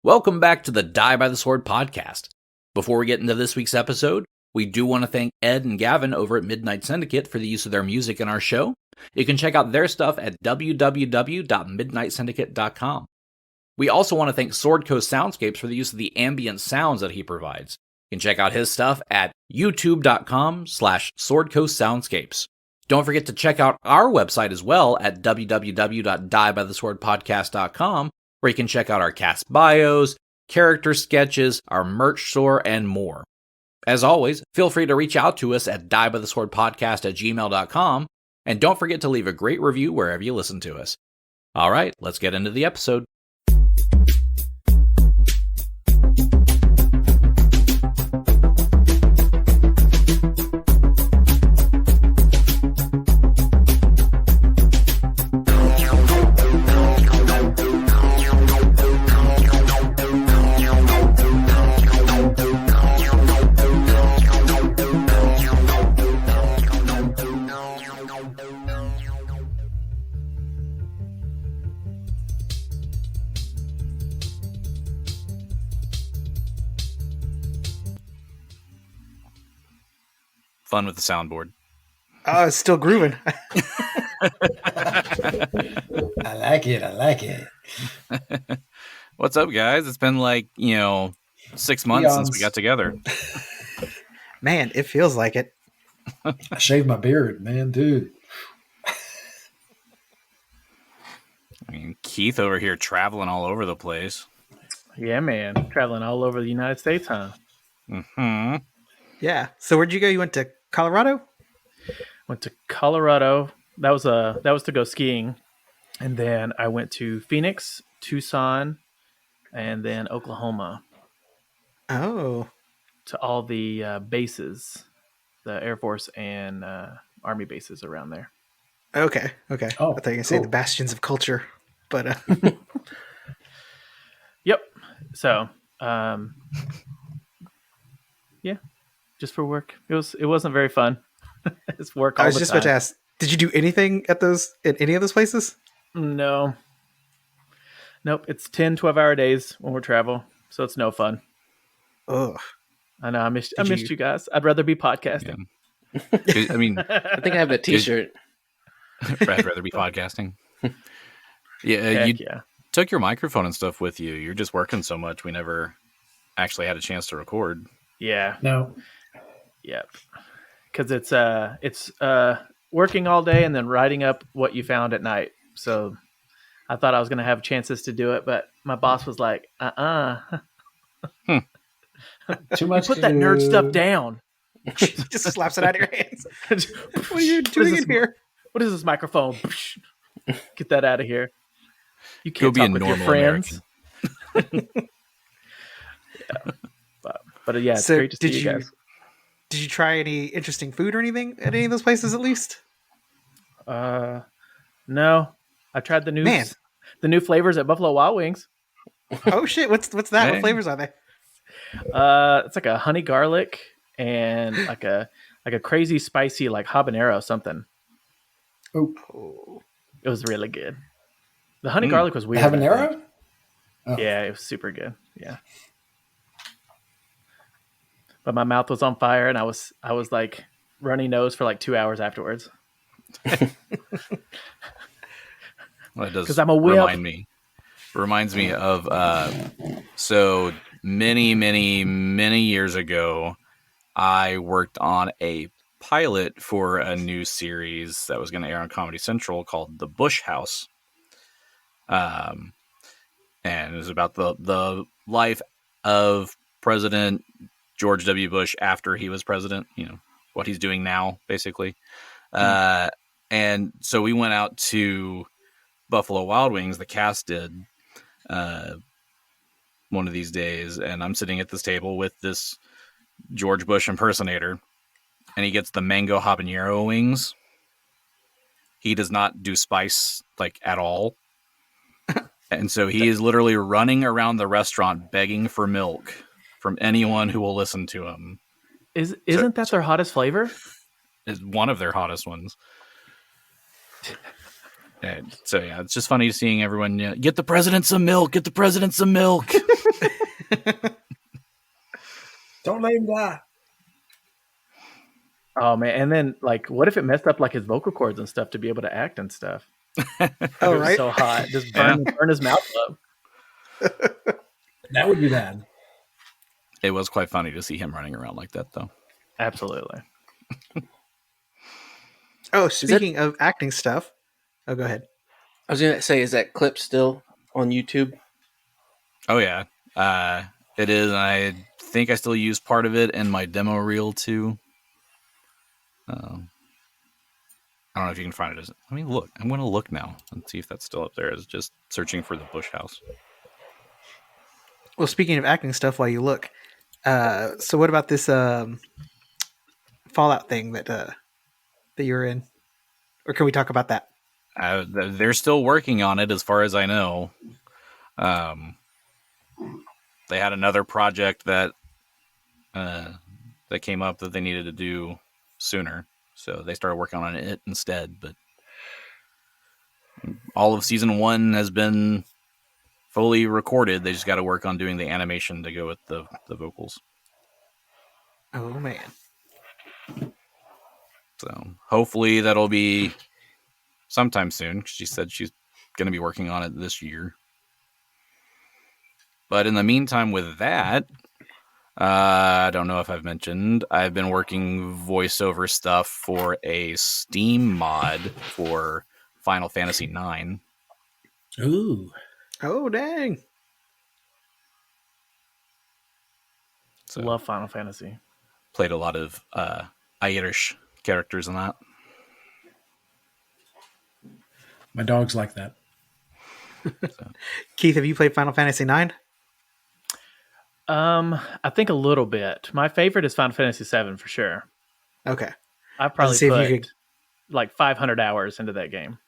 Welcome back to the Die by the Sword podcast. Before we get into this week's episode, we do want to thank Ed and Gavin over at Midnight Syndicate for the use of their music in our show. You can check out their stuff at www.midnightsyndicate.com. We also want to thank Sword Coast Soundscapes for the use of the ambient sounds that he provides. You can check out his stuff at youtube.com/swordcoastsoundscapes. Don't forget to check out our website as well at www.diebytheswordpodcast.com, where you can check out our cast bios, character sketches, our merch store, and more. As always, feel free to reach out to us at diebytheswordpodcast@gmail.com, and don't forget to leave a great review wherever you listen to us. All right, let's get into the episode. Fun with the soundboard. Oh, it's still grooving. I like it. What's up, guys? It's been 6 months since we got together. Man, it feels like it. I shaved my beard, man, dude. I mean, Keith over here traveling all over the place. Yeah, man. Traveling all over the United States, huh? Mm-hmm. Yeah. So where'd you go? You went to Colorado? Went to Colorado. That was to go skiing. And then I went to Phoenix, Tucson, and then Oklahoma. Oh. To all the bases, the Air Force and Army bases around there. Okay. Oh, I thought you were going to say the bastions of culture. But Yep. So, yeah, just for work. It wasn't very fun. It's work all the time. I was just about to ask, did you do anything in any of those places? No. Nope. It's 10, 12-hour days when we travel, so it's no fun. Ugh. I know. I missed you guys. I'd rather be podcasting. Yeah. I mean, I think I have a T-shirt. I'd rather be podcasting. Yeah, you took your microphone and stuff with you. You're just working so much, we never actually had a chance to record. Yeah. No. Yep. Because it's working all day and then writing up what you found at night. So I thought I was going to have chances to do it, but my boss was like, Too much. Put that nerd stuff down. Just slaps it out of your hands. What are you doing in here? What is this microphone? Get that out of here. You can't Go talk be a with your normal friends. American. But yeah, it's great to see you guys. Did you try any interesting food or anything at any of those places at least? No. I tried the new flavors at Buffalo Wild Wings. Oh shit, what's that? Hey. What flavors are they? It's like a honey garlic and like a crazy spicy like habanero something. Oh. It was really good. The honey garlic was weird. Habanero? Oh. Yeah, it was super good. Yeah. But my mouth was on fire and I was like runny nose for like 2 hours afterwards. Well, it does 'Cause I'm a whip. Reminds me of so many years ago, I worked on a pilot for a new series that was going to air on Comedy Central called The Bush House. And it was about the life of President George W. Bush after he was president, what he's doing now, basically. And so we went out to Buffalo Wild Wings, the cast did, one of these days, and I'm sitting at this table with this George Bush impersonator, and he gets the mango habanero wings. He does not do spice at all. And so he is literally running around the restaurant begging for milk from anyone who will listen to him. Isn't that their hottest flavor? Is one of their hottest ones. And so yeah, it's just funny seeing everyone get the president some milk. Get the president some milk. Don't let him die. Oh man, and then like, what if it messed up like his vocal cords and stuff to be able to act and stuff? Oh, It was right. so hot, just burn his mouth up. That would be bad. It was quite funny to see him running around like that, though. Absolutely. Oh, speaking of acting stuff. Oh, go ahead. I was gonna say, is that clip still on YouTube? Oh yeah, it is. And I think I still use part of it in my demo reel too. I don't know if you can find it. Let me look. I'm going to look now and see if that's still up there. It's just searching for the Bush House. Well, speaking of acting stuff, while you look, so what about this Fallout thing that you were in, or can we talk about that? They're still working on it, as far as I know. They had another project that came up that they needed to do sooner, so they started working on it instead. But all of season 1 has been fully recorded. They just got to work on doing the animation to go with the vocals. Oh man! So hopefully that'll be sometime soon. She said she's going to be working on it this year. But in the meantime, with that, I don't know if I've mentioned, I've been working voiceover stuff for a Steam mod for Final Fantasy IX. Ooh. Oh dang! So Love Final Fantasy. played a lot of Irish characters in that. My dog's like that. Keith, have you played Final Fantasy IX? I think a little bit. My favorite is Final Fantasy VII for sure. Okay. I've probably see if you put could- like 500 hours into that game.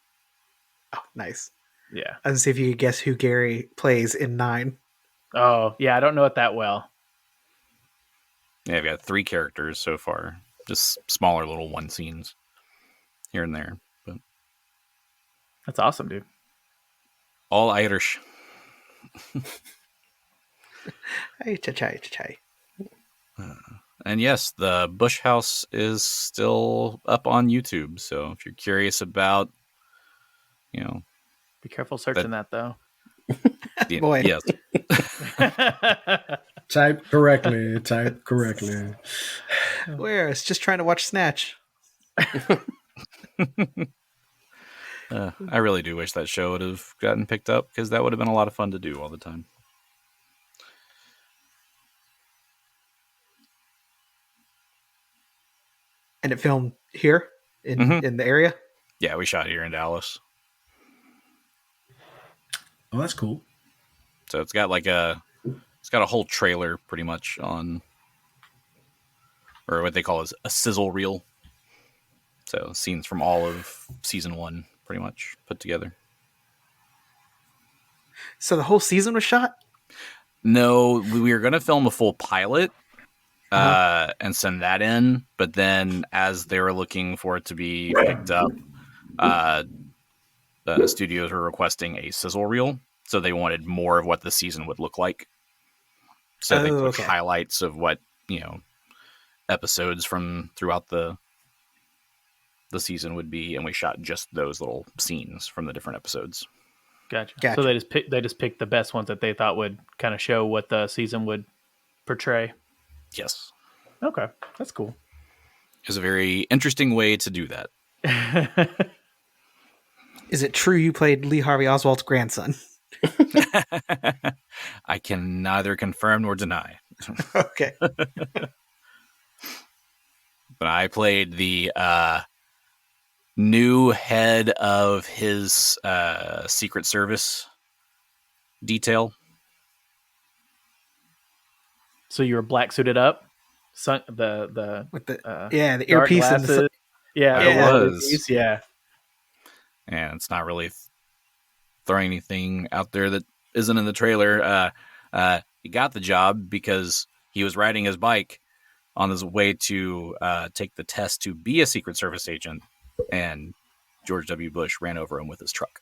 Oh, nice. Yeah. I was see if you could guess who Gary plays in 9. Oh, yeah. I don't know it that well. Yeah, I've got 3 characters so far. Just smaller little one scenes here and there. But That's awesome, dude. all Irish. Hey, cha-chai. And yes, the Bush House is still up on YouTube. So if you're curious about, Be careful searching that though. Boy. Yes, Type correctly. Where? It's just trying to watch Snatch. I really do wish that show would have gotten picked up, because that would have been a lot of fun to do all the time. And it filmed here in the area. Yeah, we shot here in Dallas. Oh, that's cool. So it's got a whole trailer pretty much on, or what they call is a sizzle reel. So scenes from all of season 1 pretty much put together. So the whole season was shot? No, we were going to film a full pilot and send that in, but then as they were looking for it to be picked up, the studios were requesting a sizzle reel, so they wanted more of what the season would look like. So they took highlights of what, episodes from throughout the season would be, and we shot just those little scenes from the different episodes. Gotcha. Gotcha. So they just picked the best ones that they thought would kind of show what the season would portray. Yes. Okay, that's cool. It's a very interesting way to do that. Is it true you played Lee Harvey Oswald's grandson? I can neither confirm nor deny. Okay. But I played the new head of his Secret Service detail. So you were black suited up, the With the dark the earpiece and glasses. Yeah, It the was. earpiece, yeah. And it's not really throwing anything out there that isn't in the trailer. He got the job because he was riding his bike on his way to take the test to be a Secret Service agent, and George W. Bush ran over him with his truck.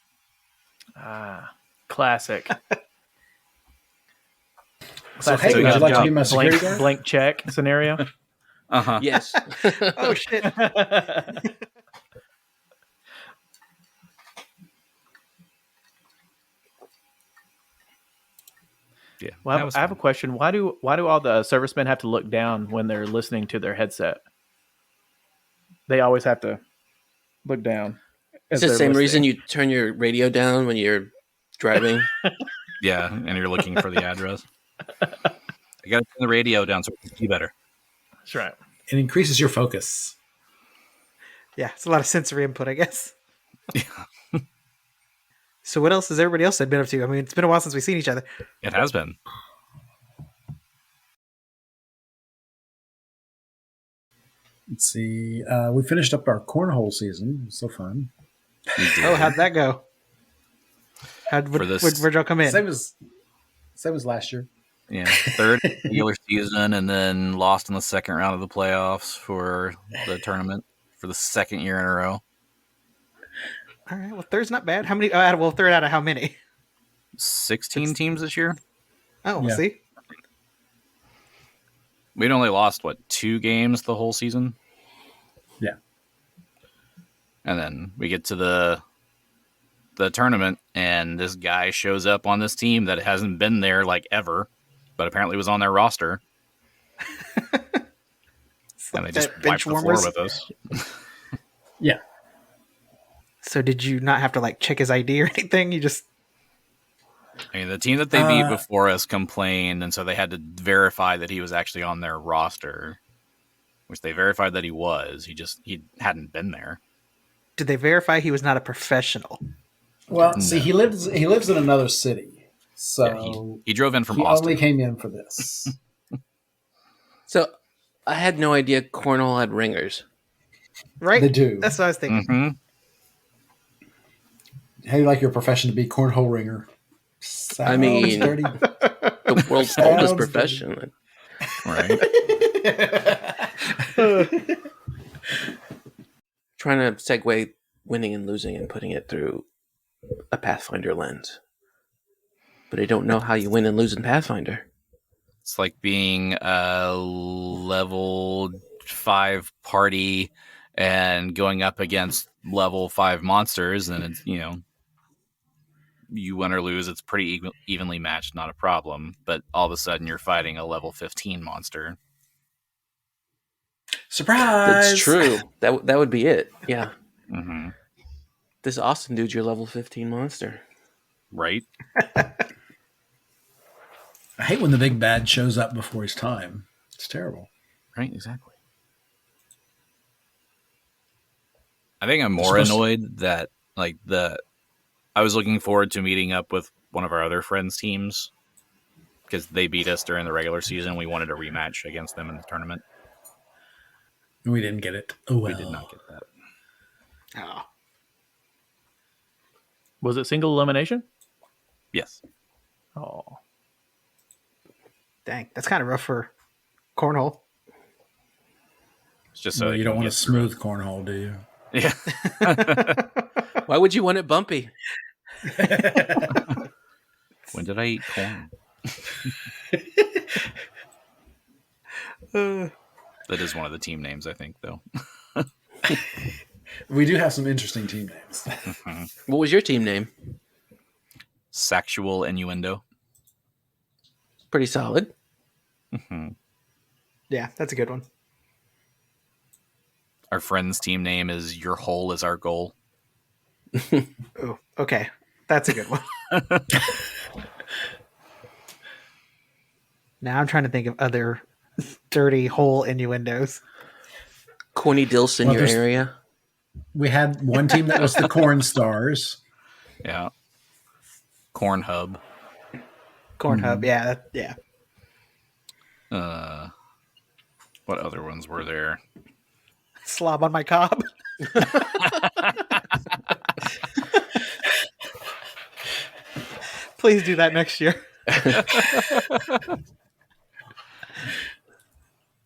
Ah, classic. So, Classic hey, would you like to be my security blank, guard? blank check scenario. Uh-huh. Yes. Oh shit! Yeah. Well, that was I have a fun. question. Why do all the servicemen have to look down when they're listening to their headset? They always have to look down. It's the same reason you turn your radio down when you're driving. Yeah, and you're looking for the address. I got to turn the radio down so we can see better. That's right. It increases your focus. Yeah, it's a lot of sensory input, I guess. Yeah, So what else has everybody else been up to? I mean, it's been a while since we've seen each other. it has been. Let's see. We finished up our cornhole season. It was so fun. We did. Oh, how'd that go? Where'd y'all come in? Same as last year. Yeah, third regular season, and then lost in the second round of the playoffs for the tournament for the second year in a row. All right, well, third's not bad. How many? Third out of how many? 16 teams this year. Oh, Yeah. see? We'd only lost, 2 games the whole season? Yeah. And then we get to the tournament, and this guy shows up on this team that hasn't been there, ever, but apparently was on their roster. And they just wiped the floor with us. Yeah. So did you not have to, check his ID or anything? You just... I mean, the team that they beat before us complained, and so they had to verify that he was actually on their roster, which they verified that he was. He hadn't been there. Did they verify he was not a professional? Well, see, he lives in another city, so Yeah, he drove in from he Austin. only came in for this. So I had no idea cornhole had ringers. Right? They do. That's what I was thinking. Mm-hmm. How do you like your profession to be cornhole ringer? Sounds I mean- dirty. The world's Sounds oldest good. profession. Right? Trying to segue winning and losing and putting it through a Pathfinder lens. But I don't know how you win and lose in Pathfinder. It's like being a level 5 party and going up against level 5 monsters, and it's, you win or lose, it's pretty evenly matched, not a problem. But all of a sudden, you're fighting a level 15 monster. Surprise! That's true. That would be it. Yeah. Mm-hmm. This Austin dude's your level 15 monster. Right? I hate when the big bad shows up before his time. It's terrible. Right, exactly. I think I'm more Supposed to- annoyed that I was looking forward to meeting up with one of our other friends' teams because they beat us during the regular season. We wanted a rematch against them in the tournament. We didn't get it. Oh well. We did not get that. Oh. Was it single elimination? Yes. Oh, Dang, that's kind of rough for cornhole. It's just So they you don't can want a get through smooth cornhole, do you? it. Yeah. Why would you want it bumpy? When did I eat corn? That is one of the team names, I think, though. We do have some interesting team names. What was your team name? Sexual innuendo. Pretty solid. Yeah, that's a good one. Our friend's team name is Your Hole is Our Goal. Oh, okay. That's a good one. Now I'm trying to think of other dirty hole innuendos. Corny Dills in Well, your there's- area. We had one team that was the Corn Stars. Yeah. Corn Hub. Corn Hub, yeah, yeah. What other ones were there? Slob on my cob. Please do that next year.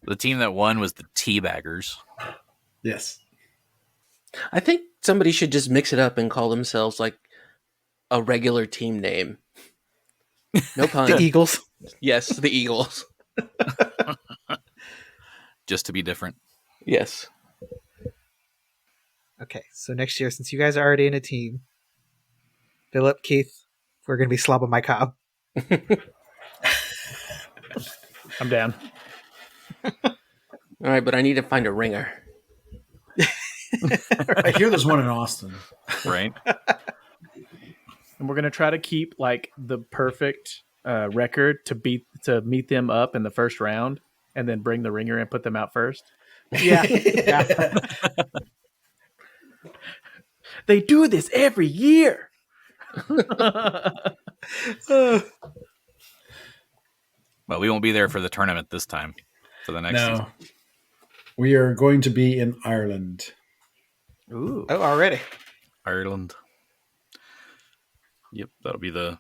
The team that won was the Teabaggers. Yes. I think Somebody should just mix it up and call themselves like a regular team name. No pun. The Eagles. Yes, the Eagles. Just to be different. Yes. Okay, so next year, since you guys are already in a team, Phillip, Keith, we're going to be slobbing my cob. I'm down. All right, but I need to find a ringer. I hear there's one in Austin. Right? And we're gonna try to keep like the perfect record to meet them up in the first round, and then bring the ringer and put them out first. Yeah. Yeah. They do this every year. But we won't be there for the tournament this time. For the next season. No. We are going to be in Ireland. Ooh. Oh, already. Ireland. Yep, that'll be the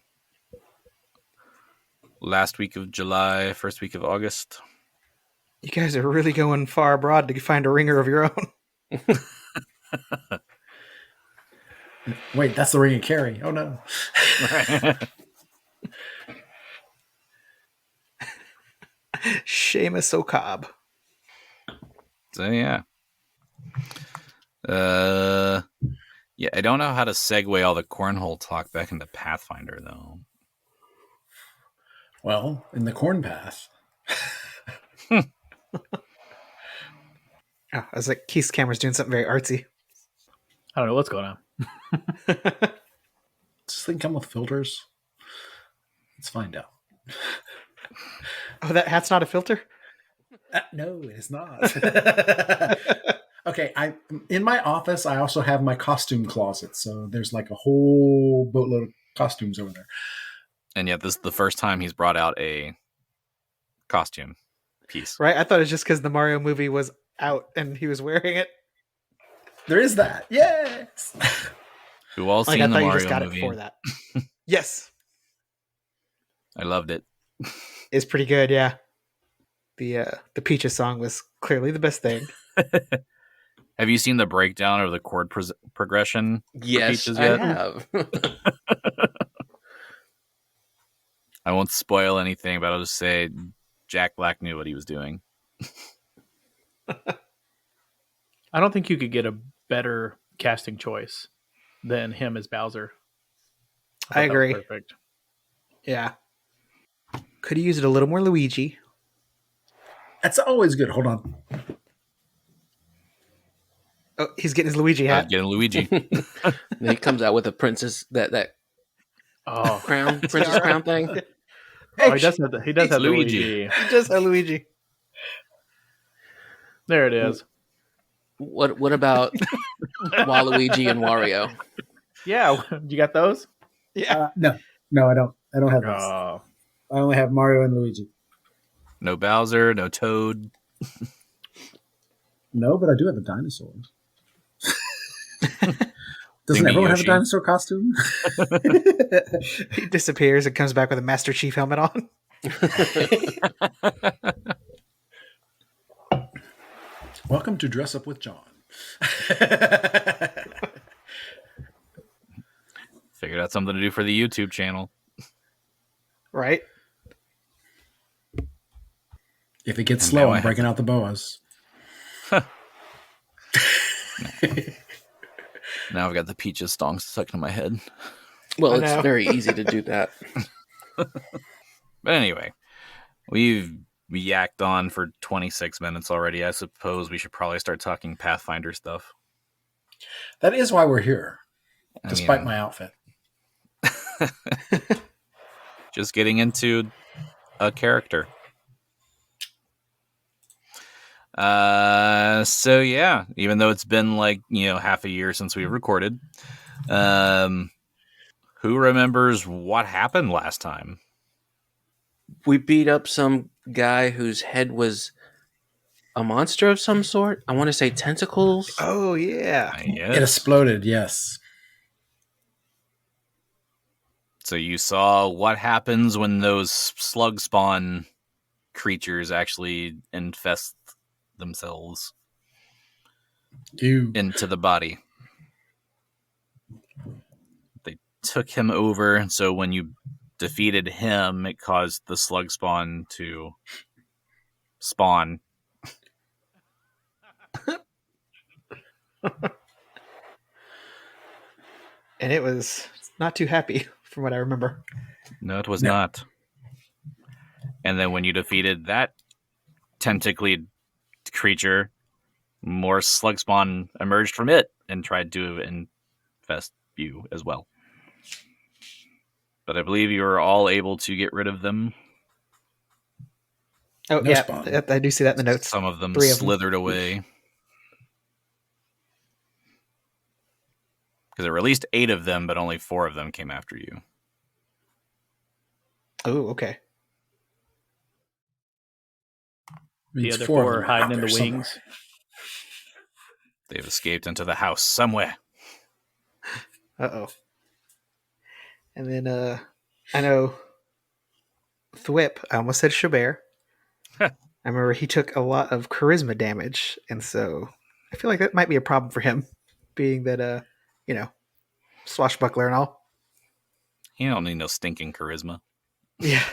last week of July, first week of August. You guys are really going far abroad to find a ringer of your own. Wait, that's the ring of Carrie. Oh, no. Seamus O'Cobb. So yeah. Yeah, I don't know how to segue all the cornhole talk back into Pathfinder though. Well, in the corn path. Oh, I was like, Keith's camera's doing something very artsy. I don't know what's going on. Does this thing come with filters? Let's find out. Oh, that hat's not a filter? No, it is not. Okay, in my office, I also have my costume closet. So there's like a whole boatload of costumes over there. And yet this is the first time he's brought out a costume piece. Right? I thought it was just because the Mario movie was out and he was wearing it. There is that. Yes. Who all Like, seen I the thought you Mario just got movie? it for that. Yes. I loved it. It's pretty good, yeah. The Peaches song was clearly the best thing. Have you seen the breakdown of the chord progression? for Yes, Peaches I yet? have. I won't spoil anything, but I'll just say Jack Black knew what he was doing. I don't think you could get a better casting choice than him as Bowser. I thought that was agree. Perfect. Yeah. Could have used it a little more Luigi. That's always good. Hold on. Oh, he's getting his Luigi hat. Getting Luigi. And he comes out with a princess that Oh, crown, princess crown thing. oh, he does have It's the Luigi. Luigi. He does have Luigi. There it is. What about Waluigi and Wario? Yeah, you got those? Yeah. No, I don't. I don't have those. Oh, I only have Mario and Luigi. No Bowser, no Toad. No, but I do have a dinosaur. Doesn't Thingy everyone have a Yoshi. dinosaur costume? He disappears and comes back with a Master Chief helmet on. Welcome to Dress Up with John. Figured out something to do for the YouTube channel. Right? If it gets And slow, now I I'm have breaking out the boas. Now I've got the Peaches song stuck to my head. Well, I it's know. very easy to do that. But anyway, we've yacked on for 26 minutes already. I suppose we should probably start talking Pathfinder stuff. That is why we're here, I despite mean, my outfit. just getting into a character. So yeah, even though it's been like, half a year since we recorded, who remembers what happened last time? We beat up some guy whose head was a monster of some sort. I want to say tentacles. Oh, yeah. Yeah. It exploded, yes. So you saw what happens when those slug spawn creatures actually infest themselves You into the body. took him over. And so when you defeated him, it caused the slug spawn to spawn. And it was not too happy, from what I remember. No, it was No. not. And then when you defeated that tentacly creature, more slug spawn emerged from it and tried to infest you as well. But I believe you were all able to get rid of them. Oh, No yeah. spawn. I do see that in the notes. Some of them 3 of them. slithered away. Because there were at least 8 of them, but only 4 of them came after you. Oh, okay. The Means other 4 of 4 them are are hiding out in the there somewhere. wings. They've escaped into the house somewhere. Uh-oh. And then, I know Thwip, I almost said Chabert. I remember he took a lot of charisma damage, and so I feel like that might be a problem for him, being that, swashbuckler and all. You don't need no stinking charisma. Yeah.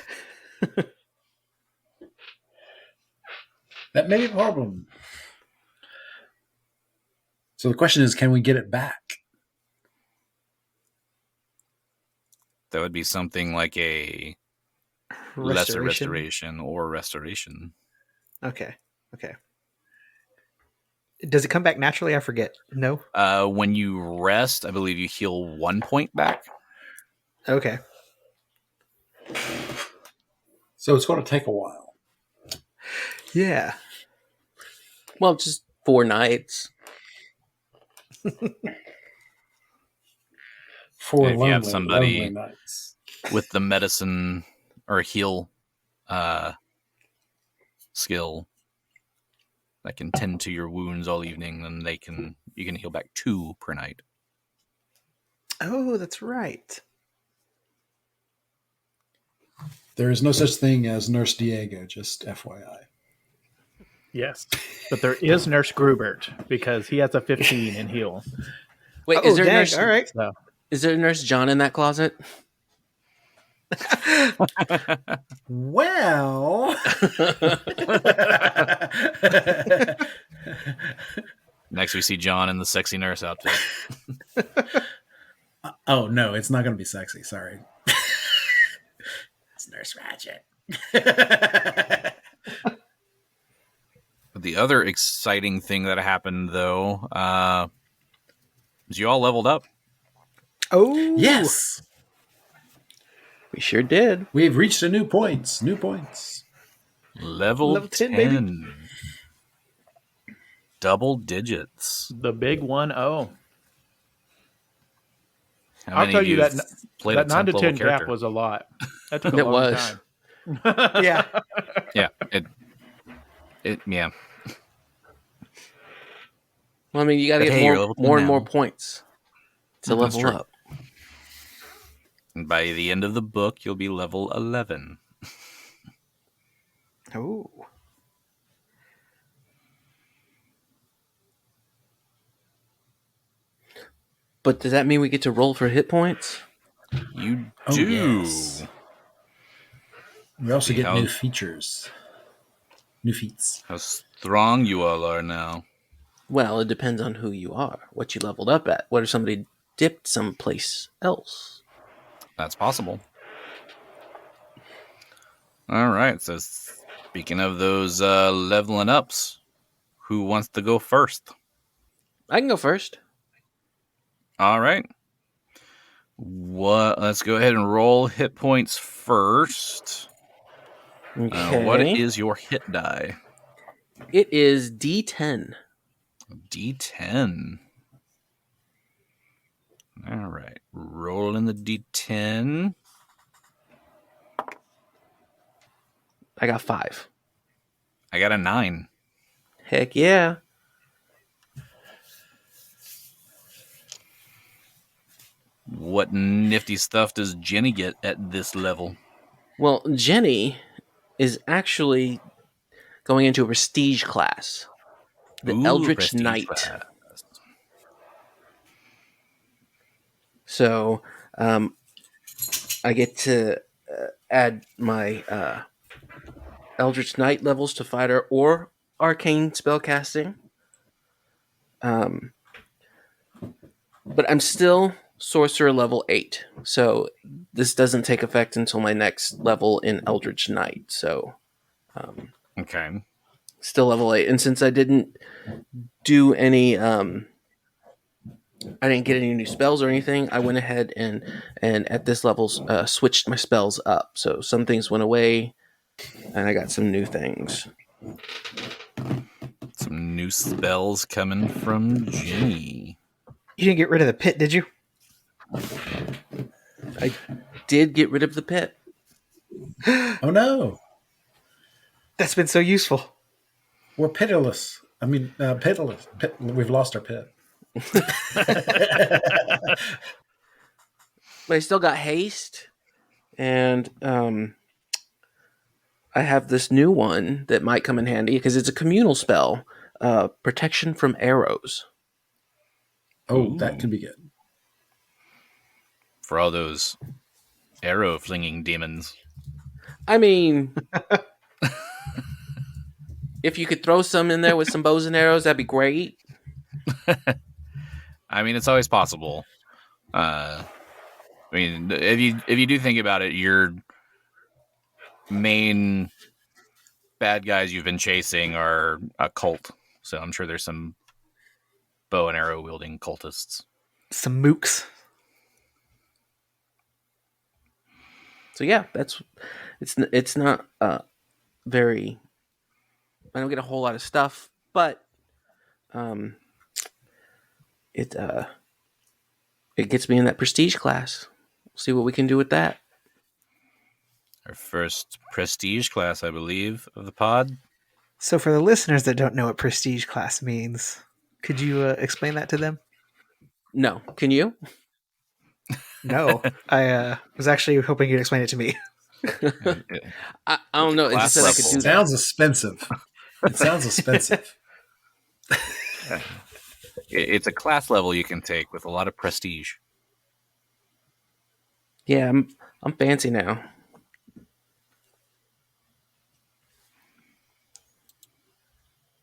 That may be a problem. So the question is, can we get it back? That would be something like a lesser restoration or restoration. Okay. Does it come back naturally? I forget. No? When you rest, I believe you heal 1 point back. Okay. So it's going to take a while. Yeah. Well, just 4 nights. 4 If you lonely, have somebody- lonely nights. With the medicine or heal skill that can tend to your wounds all evening, then you can heal back 2 per night. Oh, that's right. There is no such thing as Nurse Diego, just FYI. Yes. But there is Nurse Grubert because he has a 15 in heal. Wait, Oh, is there dang. a nurse? All right. So Is there a Nurse John in that closet? Well, Next, we see John in the sexy nurse outfit. oh no, it's not going to be sexy. Sorry, it's Nurse Ratchet. The other exciting thing that happened, though, is you all leveled up. Oh. Yes, We sure did. we've reached a new points. New points. Level 10, 10. baby. Double digits. the big 1-0. How I'll many tell of you have that played that a 9 to 10th 10 level gap character? was a lot. That took a It long was. time. Yeah. Yeah. Yeah. Well, I mean, you got to But get hey, you're more, level 10 more and now. more points to That's level true. up. And by the end of the book, you'll be level 11. Oh. But does that mean we get to roll for hit points? You Oh, do. yes. We also See get how- new features, new feats. How strong you all are now. Well, it depends on who you are, what you leveled up at. What if somebody dipped someplace else? That's possible. All right. So speaking of those leveling ups, who wants to go first? I can go first. All right. Let's go ahead and roll hit points first. Okay. What is your hit die? It is D10. D10. All right. Rolling the D10. I got 5. I got a 9. Heck yeah. What nifty stuff does Genny get at this level? Well, Genny is actually going into a prestige class. The Ooh, Eldritch prestige Knight. class. So I get to add my Eldritch Knight levels to fighter or arcane spellcasting. But I'm still sorcerer level 8, so this doesn't take effect until my next level in Eldritch Knight. So Okay. still level 8, and since I didn't do any I didn't get any new spells or anything, I went ahead and at this level switched my spells up. So some things went away, and I got some new things. Some new spells coming from Genny. You didn't get rid of the pit, did you? I did get rid of the pit. Oh no, That's been so useful. we're pitiless. I mean, pitiless. We've lost our pit. But I still got haste, and I have this new one that might come in handy because it's a communal spell, protection from arrows. Oh, that could be good. For all those arrow flinging demons. I mean, if you could throw some in there with some bows and arrows, that'd be great. I mean, it's always possible. I mean, if you do think about it, your main bad guys you've been chasing are a cult. So I'm sure there's some bow and arrow wielding cultists. Some mooks. So yeah, it's not very. I don't get a whole lot of stuff, but it gets me in that prestige class. See what we can do with that. Our first prestige class, I believe, of the pod. So for the listeners that don't know what prestige class means, could you explain that to them? No, can you? No. I was actually hoping you'd explain it to me. I don't know. It just said I could do that. Sounds expensive. It sounds expensive. It's a class level you can take with a lot of prestige. Yeah, I'm fancy now.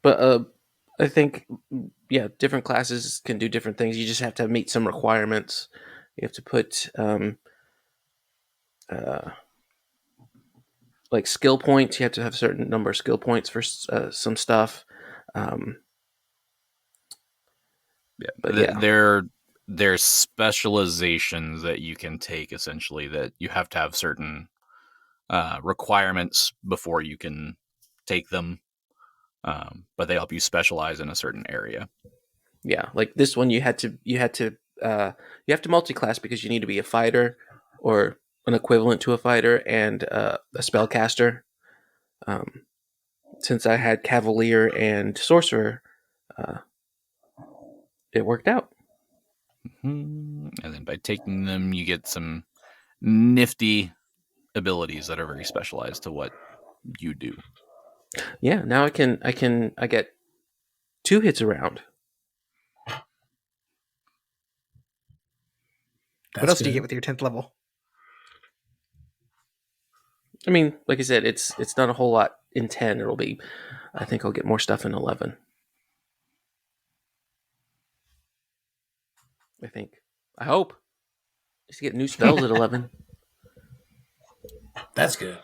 But I think, yeah, different classes can do different things. You just have to meet some requirements. You have to put like skill points. You have to have a certain number of skill points for some stuff. Yeah, but yeah. There's specializations that you can take, essentially, that you have to have certain requirements before you can take them. But they help you specialize in a certain area. Yeah, like this one, you have to multi-class because you need to be a fighter or an equivalent to a fighter and a spellcaster. Since I had Cavalier and Sorcerer, it worked out. And then by taking them, you get some nifty abilities that are very specialized to what you do. Yeah, now I get 2 hits around. What else do you get with your 10th level? I mean, like I said, it's not a whole lot in 10. It'll be, I think I'll get more stuff in 11. I think. I hope. Just get new spells at 11. That's good.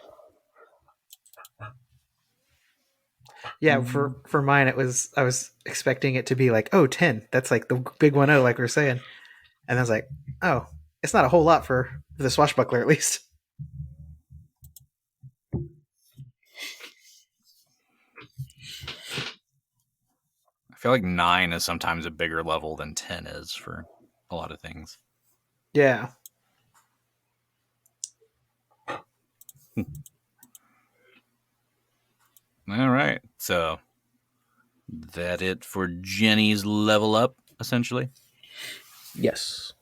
Yeah, for mine I was expecting it to be like, 10. That's like the big 1-0, like we were saying. And I was like, oh, it's not a whole lot for the swashbuckler, at least. I feel like 9 is sometimes a bigger level than 10 is for a lot of things. Yeah. All right. So that it for Jenny's level up, essentially? Yes.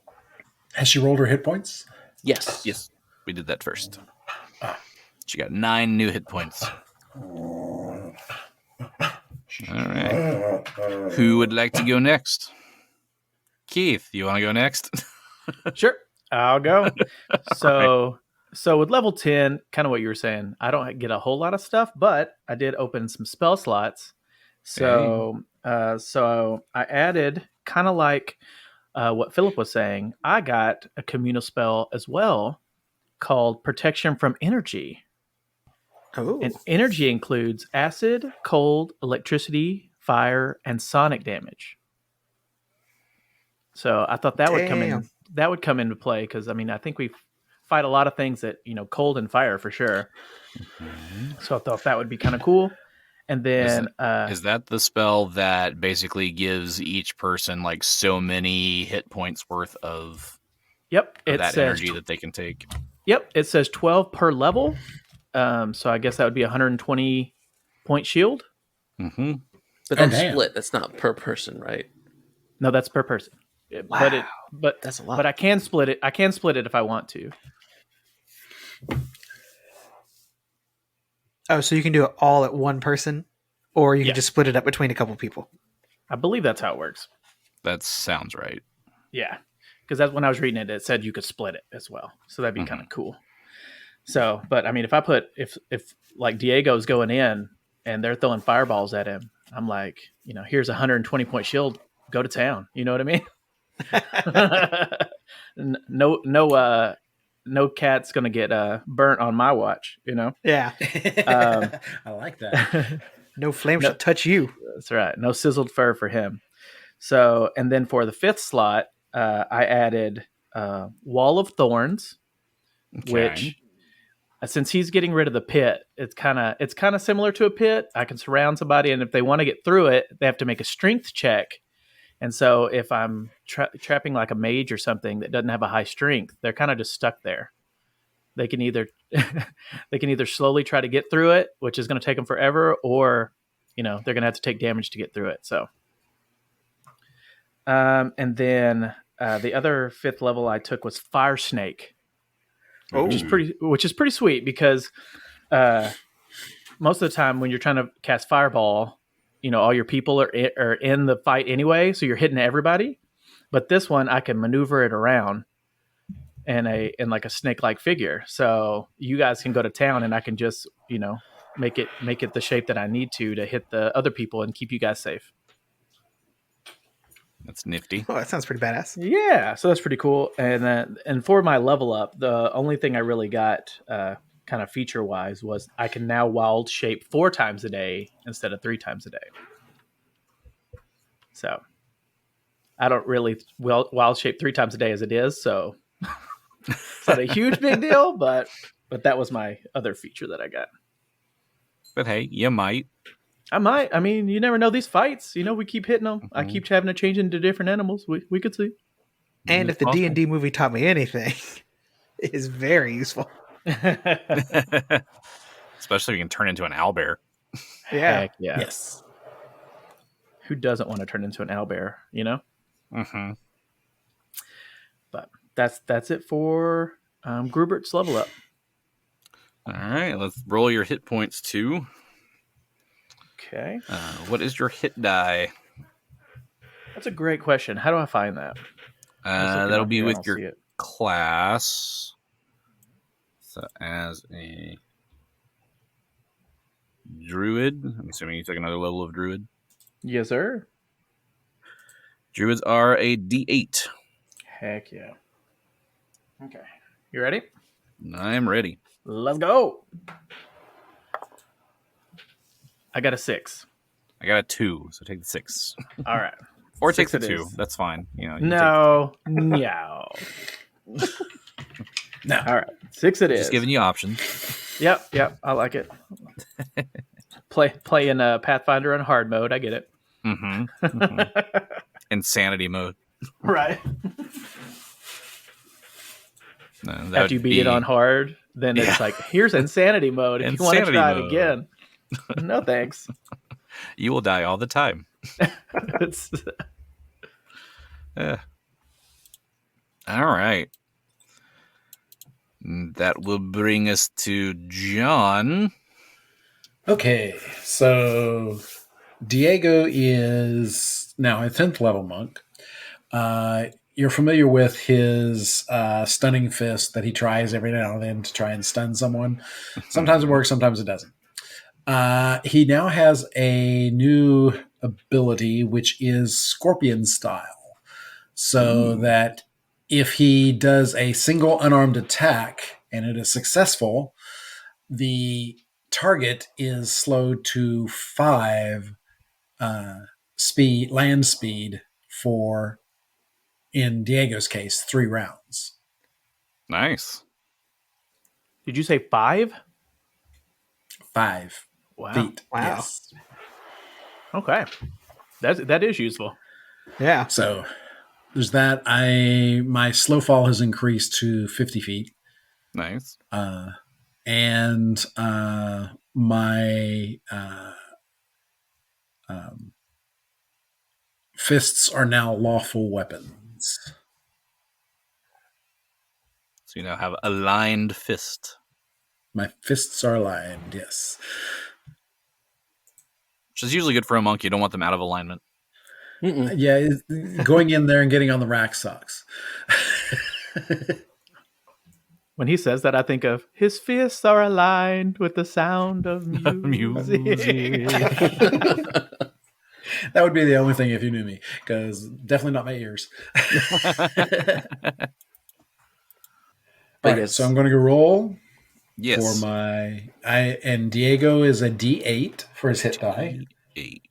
Has she rolled her hit points? Yes. Yes. We did that first. She got 9 new hit points. All right. Who would like to go next? Keith, you want to go next? Sure. I'll go. So with level 10, kind of what you were saying, I don't get a whole lot of stuff, but I did open some spell slots. So so I added, kind of like what Phillip was saying, I got a communal spell as well called Protection from Energy. Oh, And energy includes acid, cold, electricity, fire, and sonic damage. So I thought that would come in. Damn. That would come into play because I mean I think we fight a lot of things that cold and fire for sure. So I thought that would be kind of cool. And then Is that the spell that basically gives each person like so many hit points worth of yep, it that says energy that they can take? Yep, it says 12 per level. So I guess that would be 120 point shield. Mm-hmm. But that's damn. split. That's not per person, right? No, that's per person. Wow. But That's a lot. But I can split it. I can split it if I want to. Oh, so you can do it all at one person, or you can Yeah. just split it up between a couple people. I believe that's how it works. That sounds right. Yeah, because that's when I was reading it. It said you could split it as well, so that'd be kind of cool. So, but I mean, if like Diego's going in and they're throwing fireballs at him, I'm like, here's a 120 point shield. Go to town. You know what I mean? No cat's gonna get burnt on my watch. Yeah. I like that. No flame No. shall touch you. That's right. No sizzled fur for him. So, and then for the 5th slot, I added Wall of Thorns, which since he's getting rid of the pit, it's kind of similar to a pit. I can surround somebody, and if they want to get through it, they have to make a strength check. And so, if I'm trapping like a mage or something that doesn't have a high strength, they're kind of just stuck there. They can either slowly try to get through it, which is going to take them forever, or they're going to have to take damage to get through it. So, and then the other 5th level I took was Fire Snake. Which is pretty sweet because most of the time when you're trying to cast Fireball, all your people are in the fight anyway, so you're hitting everybody. But this one, I can maneuver it around in like a snake-like figure, so you guys can go to town, and I can just make it the shape that I need to hit the other people and keep you guys safe. That's nifty. Oh, that sounds pretty badass. Yeah, so that's pretty cool. And for my level up, the only thing I really got kind of feature wise was I can now wild shape 4 times a day instead of 3 times a day. So I don't really wild shape 3 times a day as it is, so it's not a huge big deal, but that was my other feature that I got. But hey, you might. I might. I mean, you never know these fights. We keep hitting them. I keep having to change into different animals. We could see. And if the D&D movie taught me anything, it is very useful. Especially if you can turn into an owlbear. Yeah. Heck yeah. Yes. Who doesn't want to turn into an owlbear, Mm-hmm. But that's it for Grubert's level up. All right, let's roll your hit points too. Okay. What is your hit die? That's a great question. How do I find that? That'll be with I'll see your it. class. So as a druid, I'm assuming you took another level of druid. Yes, sir. Druids are a D8. Heck yeah. Okay. You ready? I'm ready. Let's go. I got a 6. I got a 2, so take the 6. All right. Or take 6 the it 2. is. That's fine. You can No. No. No. All right. 6 it take, is. just giving you options. Yep. I like it. Play in Pathfinder on hard mode. I get it. Mm-hmm. Insanity mode. Right. No, that After you would beat be- it on hard, then Yeah. it's like, here's insanity mode. If you want to Insanity try it mode. again. No thanks. You will die all the time. It's, All right. That will bring us to John. Okay, so Diego is now a 10th level monk. you're familiar with his stunning fist that he tries every now and then to try and stun someone. Sometimes it works, sometimes it doesn't. He now has a new ability, which is Scorpion style. So that if he does a single unarmed attack and it is successful, the target is slowed to 5 land speed for, in Diego's case, 3 rounds. Nice. Did you say 5? 5 Wow. feet. Wow. Yes. Okay. That is useful. Yeah. So there's that. My slow fall has increased to 50 feet. Nice. And my fists are now lawful weapons. So you now have aligned fist. My fists are aligned, yes. Which is usually good for a monk. You don't want them out of alignment. Mm-mm. Yeah, going in there and getting on the rack sucks. When he says that, I think of his fists are aligned with the sound of music. That would be the only thing if you knew me, because definitely not my ears. All right, so I'm going to go roll Yes. for and Diego is a D8 for his hit die. 8.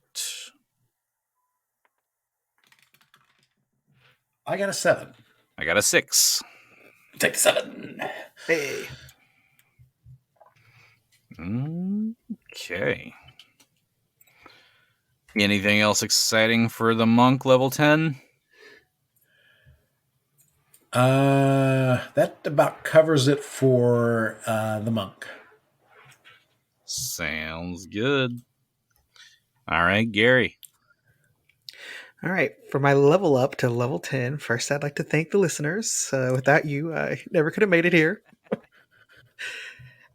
I got a 7. I got a 6. Take 7. Hey. Okay. Anything else exciting for the monk level 10? That about covers it for the monk. Sounds good. All right, Gary. All right. For my level up to level 10, first I'd like to thank the listeners. Without you, I never could have made it here.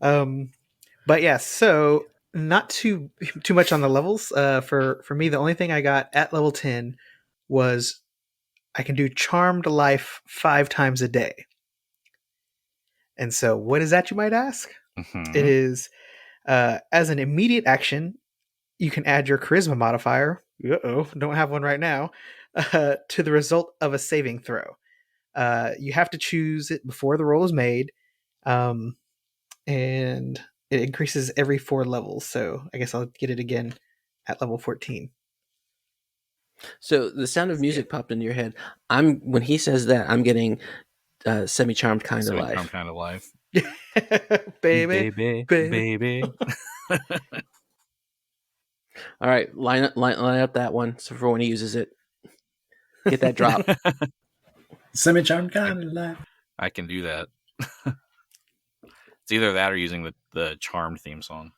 But yeah, so not too much on the levels. For me, the only thing I got at level 10 was I can do Charmed Life 5 times a day. And so what is that, you might ask? Mm-hmm. It is, as an immediate action, you can add your charisma modifier. Don't have one right now. To the result of a saving throw. You have to choose it before the roll is made. And it increases every 4 levels. So I guess I'll get it again at level 14. So the sound of music popped into your head. When he says that, I'm getting semi-charmed kind of life. Semi-charmed kind of life. baby. All right, line up that one so for when he uses it. Get that drop. Semi-charmed kind of life. I can do that. It's either that or using the Charmed theme song.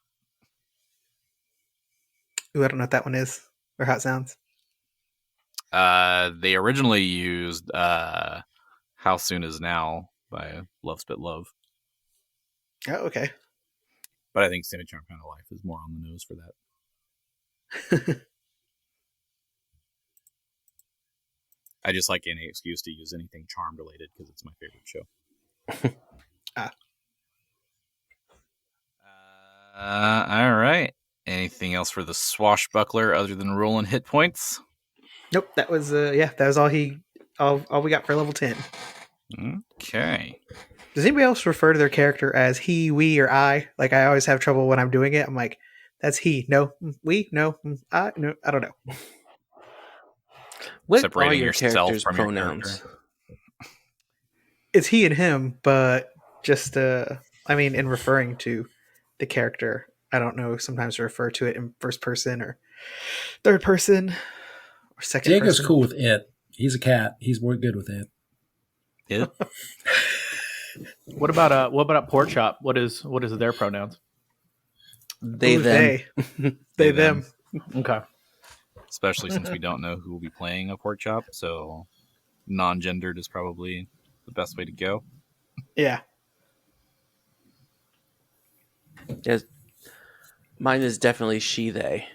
Ooh, I don't know what that one is or how it sounds. They originally used How Soon Is Now by Love Spit Love. Oh, okay. But I think Semi-Charmed Kind of Life is more on the nose for that. I just like any excuse to use anything Charmed related because it's my favorite show. All right. Anything else for the swashbuckler other than rolling hit points? Nope, that was that was all we got for level 10. Okay. Does anybody else refer to their character as he, we, or I? Like, I always have trouble when I'm doing it. I'm like, that's he. No. We. No. I. No. I don't know. What Separating are your yourself character's from your pronouns? character. It's he and him, but just in referring to the character, I don't know. Sometimes refer to it in first person or third person or second Diego's person. cool with it. He's a cat. He's more good with it. Yeah. What about pork chop? What is their pronouns? They, Ooh, them. They, them. Okay. Especially since we don't know who will be playing a pork chop, so non-gendered is probably the best way to go. Yeah. Yes. Mine is definitely she, they.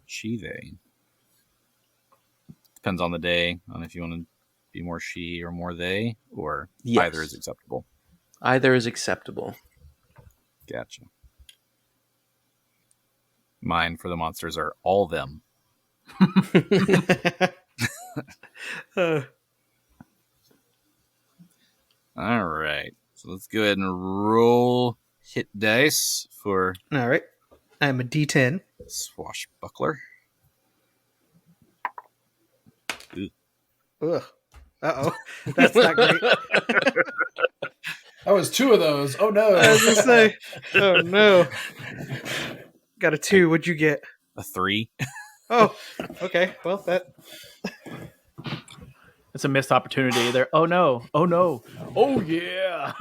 She, they. Depends on the day, on if you want to be more she or more they, or Yes. either is acceptable? Either is acceptable. Gotcha. Mine for the monsters are all them. All right. So let's go ahead and roll hit dice for All right. I'm a D10. Swashbuckler. Ugh. Uh-oh. That's not great. That was 2 of those. Oh no. I was going to say, oh no. Got a 2. What'd you get? A 3. Oh, okay. Well, that... It's a missed opportunity there. Oh no. Oh no. Oh yeah.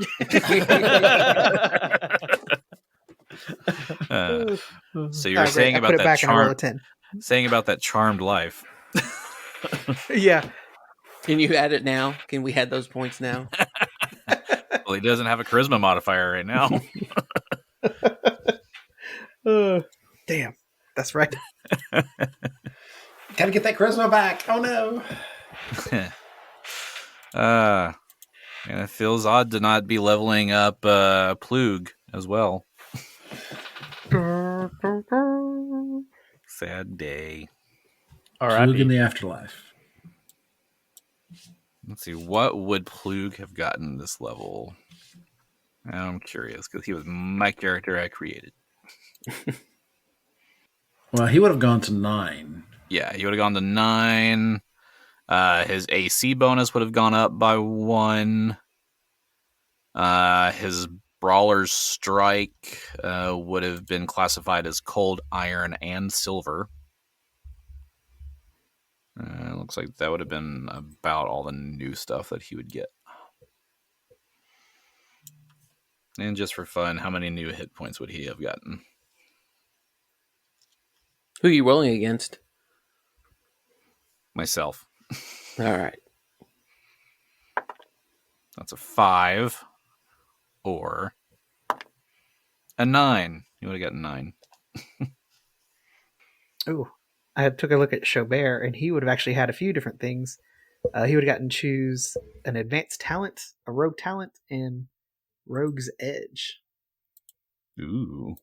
So you're All right, saying I about put it that back and I roll a charm, 10. saying about that charmed life. Yeah. Can you add it now? Can we add those points now? Well, he doesn't have a charisma modifier right now. Damn. That's right. Gotta get that charisma back. Oh no. And it feels odd to not be leveling up Plug as well. Sad day. Plug in R.I.P. the afterlife. Let's see, what would Plug have gotten this level? I'm curious, because he was my character I created. Well, he would have gone to 9. Yeah, he would have gone to 9. His AC bonus would have gone up by 1. His Brawler's Strike would have been classified as Cold, Iron, and Silver. Looks like that would have been about all the new stuff that he would get. And just for fun, how many new hit points would he have gotten? Who are you rolling against? Myself. All right. That's a 5 or a 9. You would have gotten 9. Ooh. I took a look at Chaubert, and he would have actually had a few different things. He would have gotten to choose an advanced talent, a rogue talent, and Rogue's Edge. Ooh.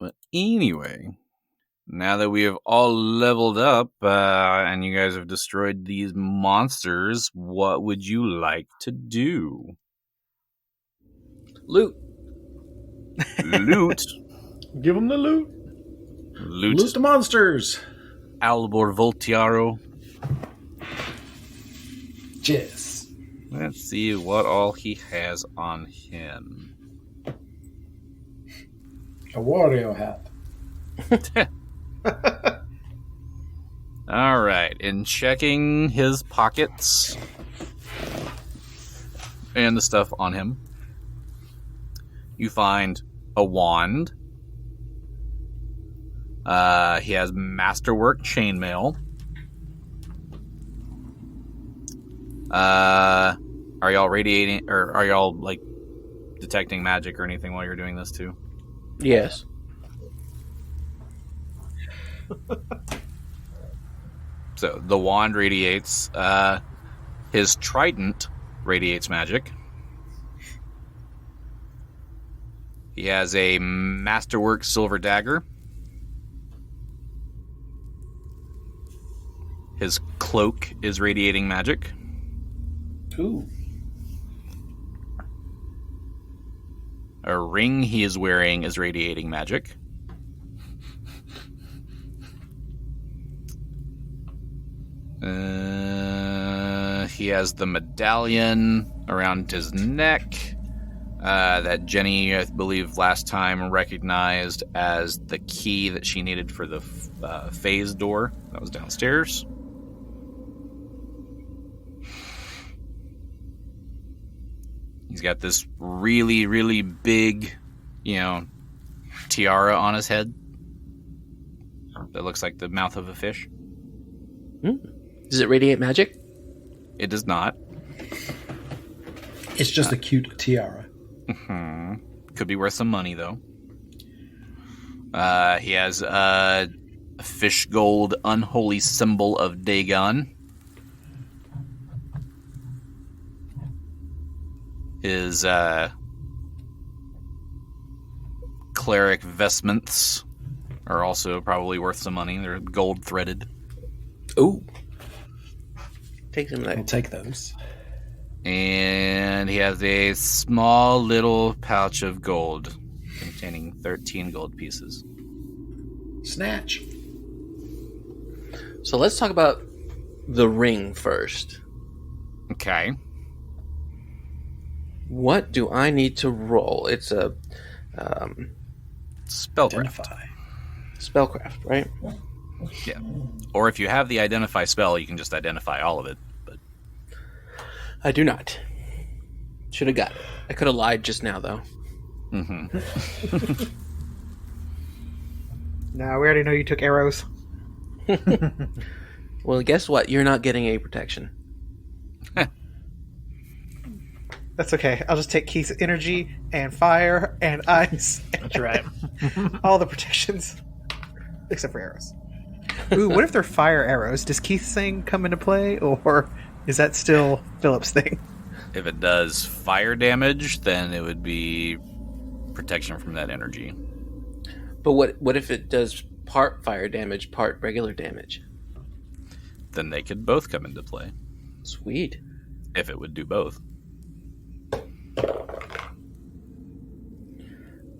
But anyway, now that we have all leveled up and you guys have destroyed these monsters, what would you like to do? Loot. Loot. Give him the loot. Loot the monsters. Albor Voltiaro. Jizz. Let's see what all he has on him. A Wario hat. All right, in checking his pockets and the stuff on him, you find a wand. He has masterwork chainmail. Are y'all radiating, or are y'all like detecting magic or anything while you're doing this too? Yes. So the wand radiates. His trident radiates magic. He has a masterwork silver dagger. His cloak is radiating magic. Ooh. A ring he is wearing is radiating magic. He has the medallion around his neck that Genny, I believe, last time recognized as the key that she needed for the phase door that was downstairs. He's got this really, really big, tiara on his head that looks like the mouth of a fish. Does it radiate magic? It does not. It's just a cute tiara. Could be worth some money, though. He has fish gold unholy symbol of Dagon. His cleric vestments are also probably worth some money. They're gold threaded. Ooh. Take them I'll there. take those. And he has a small little pouch of gold containing 13 gold pieces. Snatch. So let's talk about the ring first. Okay. What do I need to roll? It's a Spellcraft. Identify. spellcraft, right? Yeah. Or if you have the identify spell, you can just identify all of it. But I do not. Should have got it. I could have lied just now, though. mm-hmm. No, we already know you took arrows. Well, guess what? You're not getting a protection. That's okay. I'll just take Keith's energy and fire and ice. That's right. All the protections. Except for arrows. Ooh, what if they're fire arrows? Does Keith's thing come into play, or is that still Phillip's thing? If it does fire damage, then it would be protection from that energy. But what if it does part fire damage, part regular damage? Then they could both come into play. Sweet. If it would do both.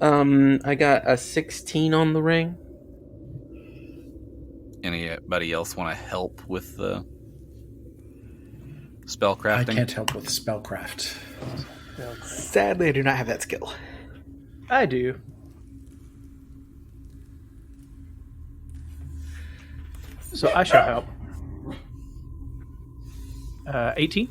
I got a 16 on the ring. Anybody else want to help with the spellcrafting? I can't help with spellcraft. Sadly, I do not have that skill. I do. So I shall help. 18?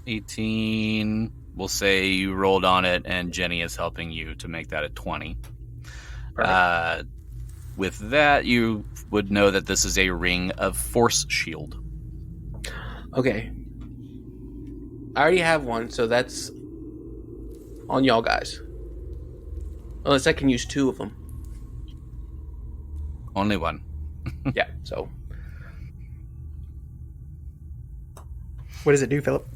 18. We'll say you rolled on it, and Genny is helping you to make that a 20. With that, you would know that this is a ring of force shield. Okay. I already have one, so that's on y'all guys. Unless I can use 2 of them. Only one. Yeah, so. What does it do, Phillip?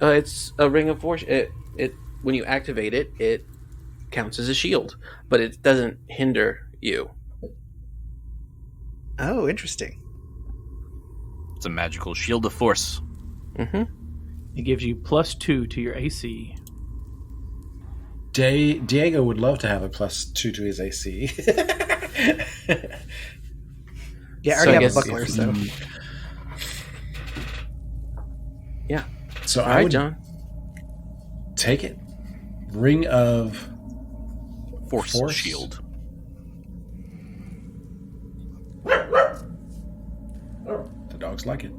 It's a ring of force. It when you activate it, it counts as a shield, but it doesn't hinder you. Oh, interesting. It's a magical shield of force. Mm-hmm. It gives you +2 to your AC. Diego would love to have a +2 to his AC. Yeah, I So I already guess have a buckler, so. Yeah. So All I right, would John. take it. Ring of Force Force? shield. The dogs like it.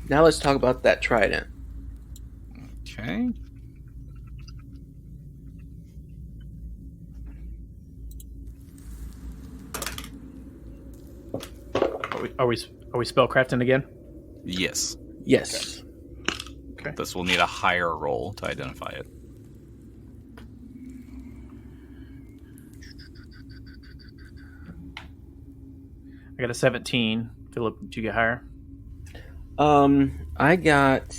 Now let's talk about that trident. Okay. Are we spellcrafting again? Yes. Yes. Okay. This will need a higher roll to identify it. I got a 17. Phillip, did you get higher? I got.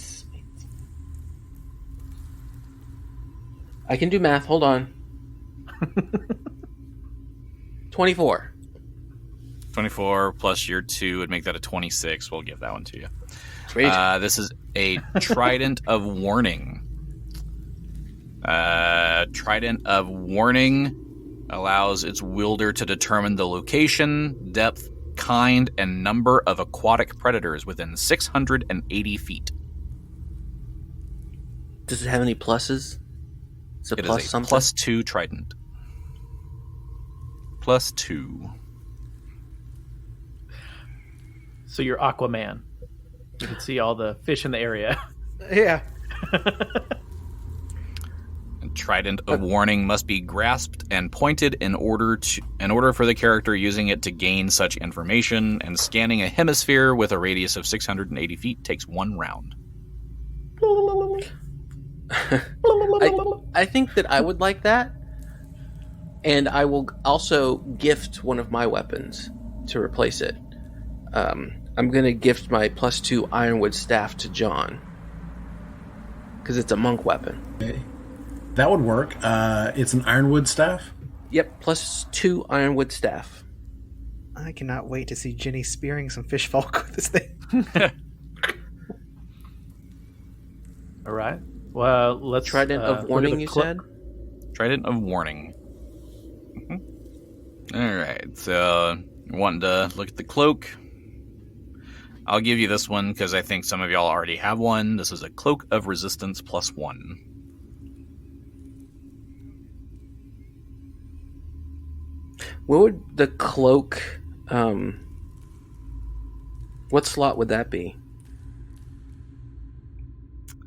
I can do math. Hold on. 24. 24 plus your 2 would make that a 26. We'll give that one to you. Sweet. This is a Trident of Warning. Trident of Warning allows its wielder to determine the location, depth, kind, and number of aquatic predators within 680 feet. Does it have any pluses? It's a It plus is a something. +2 Trident. +2. So you're Aquaman. You can see all the fish in the area. Yeah. And Trident of Warning must be grasped and pointed in order for the character using it to gain such information, and scanning a hemisphere with a radius of 680 feet takes 1 round. I think that I would like that. And I will also gift one of my weapons to replace it. I'm going to gift my +2 ironwood staff to John. Because it's a monk weapon. Okay. That would work. It's an ironwood staff? Yep, +2 ironwood staff. I cannot wait to see Genny spearing some fish folk with this thing. All right. Well, let's Trident of look at warning, the you cloak. said? Trident of warning. All right, so wanting to look at the cloak. I'll give you this one because I think some of y'all already have one. This is a cloak of resistance +1. What would the cloak... what slot would that be?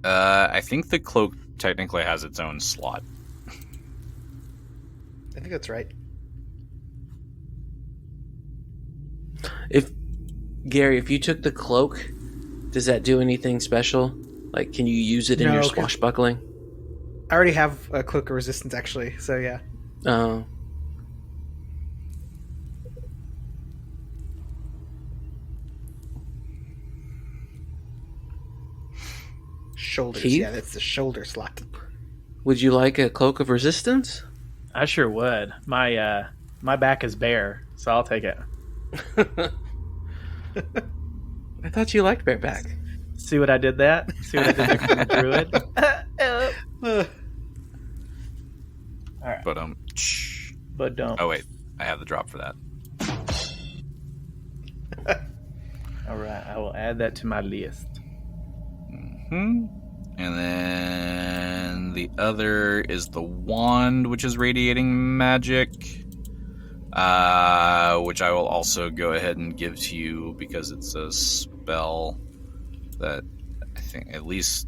I think the cloak technically has its own slot. I think that's right. Gary, if you took the cloak, does that do anything special? Like, can you use it in No, your 'cause- swashbuckling? I already have a cloak of resistance, actually, so yeah. Oh. Shoulders, Keith? yeah, that's the shoulder slot. Would you like a cloak of resistance? I sure would. My back is bare, so I'll take it. I thought you liked bareback. See what I did that? See what I did there for the druid? All right. But But don't. oh wait, I have the drop for that. All right. I will add that to my list. And then the other is the wand, which is radiating magic, which I will also go ahead and give to you because it's a spell that I think at least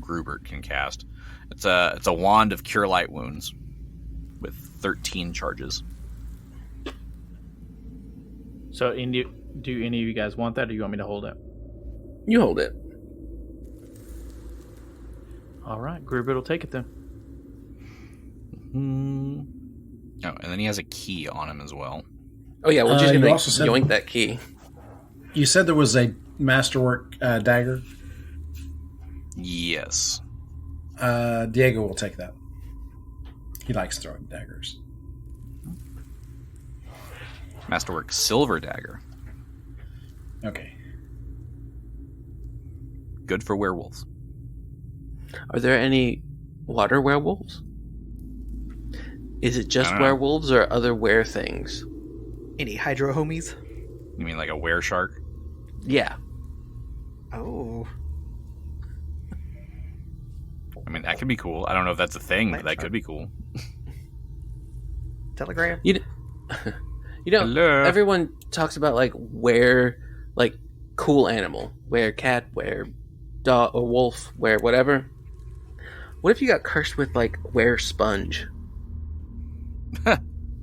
Grubert can cast. It's a wand of cure light wounds with 13 charges. So, do any of you guys want that, or you want me to hold it? You hold it. All right. Grubert will take it then. Oh, and then he has a key on him as well. Oh yeah, we're just you gonna also said- yoink that key. You said there was a masterwork dagger. Yes. Diego will take that. He likes throwing daggers. Masterwork silver dagger. Okay. Good for werewolves. Are there any water werewolves? Is it just I don't know. werewolves or other were things? Any hydro homies? You mean like a were shark? Yeah. Oh. I mean, that could be cool. I don't know if that's a thing, but Night that could be cool. Telegram? You know, Hello. everyone talks about like cool animal, were cat, were dog or wolf, were whatever. What if you got cursed with like were sponge?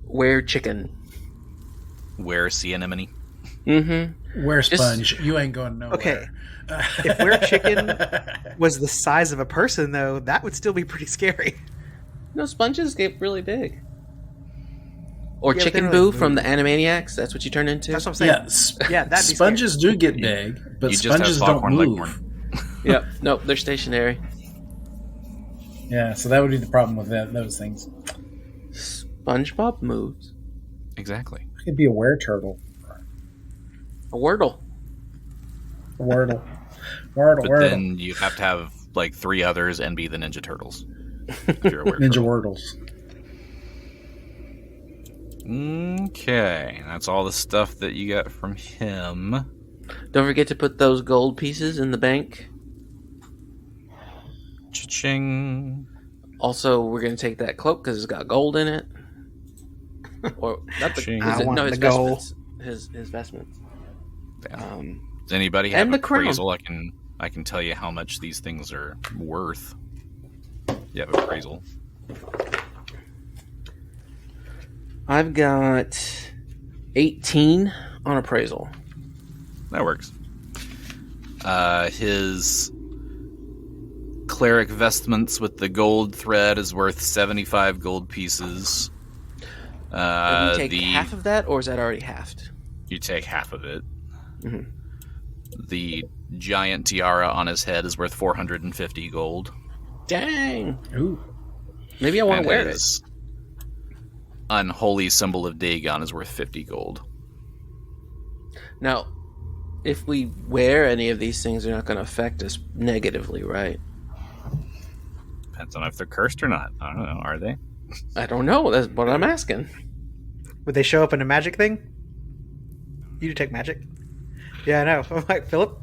Were chicken? Were sea anemone? Mm-hmm. Where sponge? You ain't going nowhere. Okay. If were chicken was the size of a person, though, that would still be pretty scary. No, sponges get really big. Or Yeah, but chicken they boo don't from the move. Animaniacs. That's what you turn into. That's what I'm saying. Yeah, that'd be sponges do get big, but You just have sponges don't foghorn move. leghorn. Yep. Nope. They're stationary. Yeah, so that would be the problem with those things. SpongeBob moves. Exactly. It could be a were-turtle. A Wordle. A wordle. Wordle, But wordle. then you have to have like 3 others and be the Ninja Turtles. If you're a Ninja werewolf. wordles. Okay, that's all the stuff that you got from him. Don't forget to put those gold pieces in the bank. Cha-ching. Also, we're going to take that cloak because it's got gold in it. Or not the Ching. I want his the gold. vestments. His vestments. Damn. Does anybody have and the an crown. appraisal? I can tell you how much these things are worth. You have appraisal. I've got 18 on appraisal. That works. His cleric vestments with the gold thread is worth 75 gold pieces. And we take half of that, or is that already halved? You take half of it. Mm-hmm. The giant tiara on his head is worth 450 gold. Dang. Ooh. Maybe I want to wear it. His unholy symbol of Dagon is worth 50 gold. Now, if we wear any of these things, they're not going to affect us negatively, right? Depends on if they're cursed or not. I don't know. Are they? I don't know. That's what I'm asking. Would they show up in a magic thing? You detect magic? Yeah, I know. I'm like, Phillip?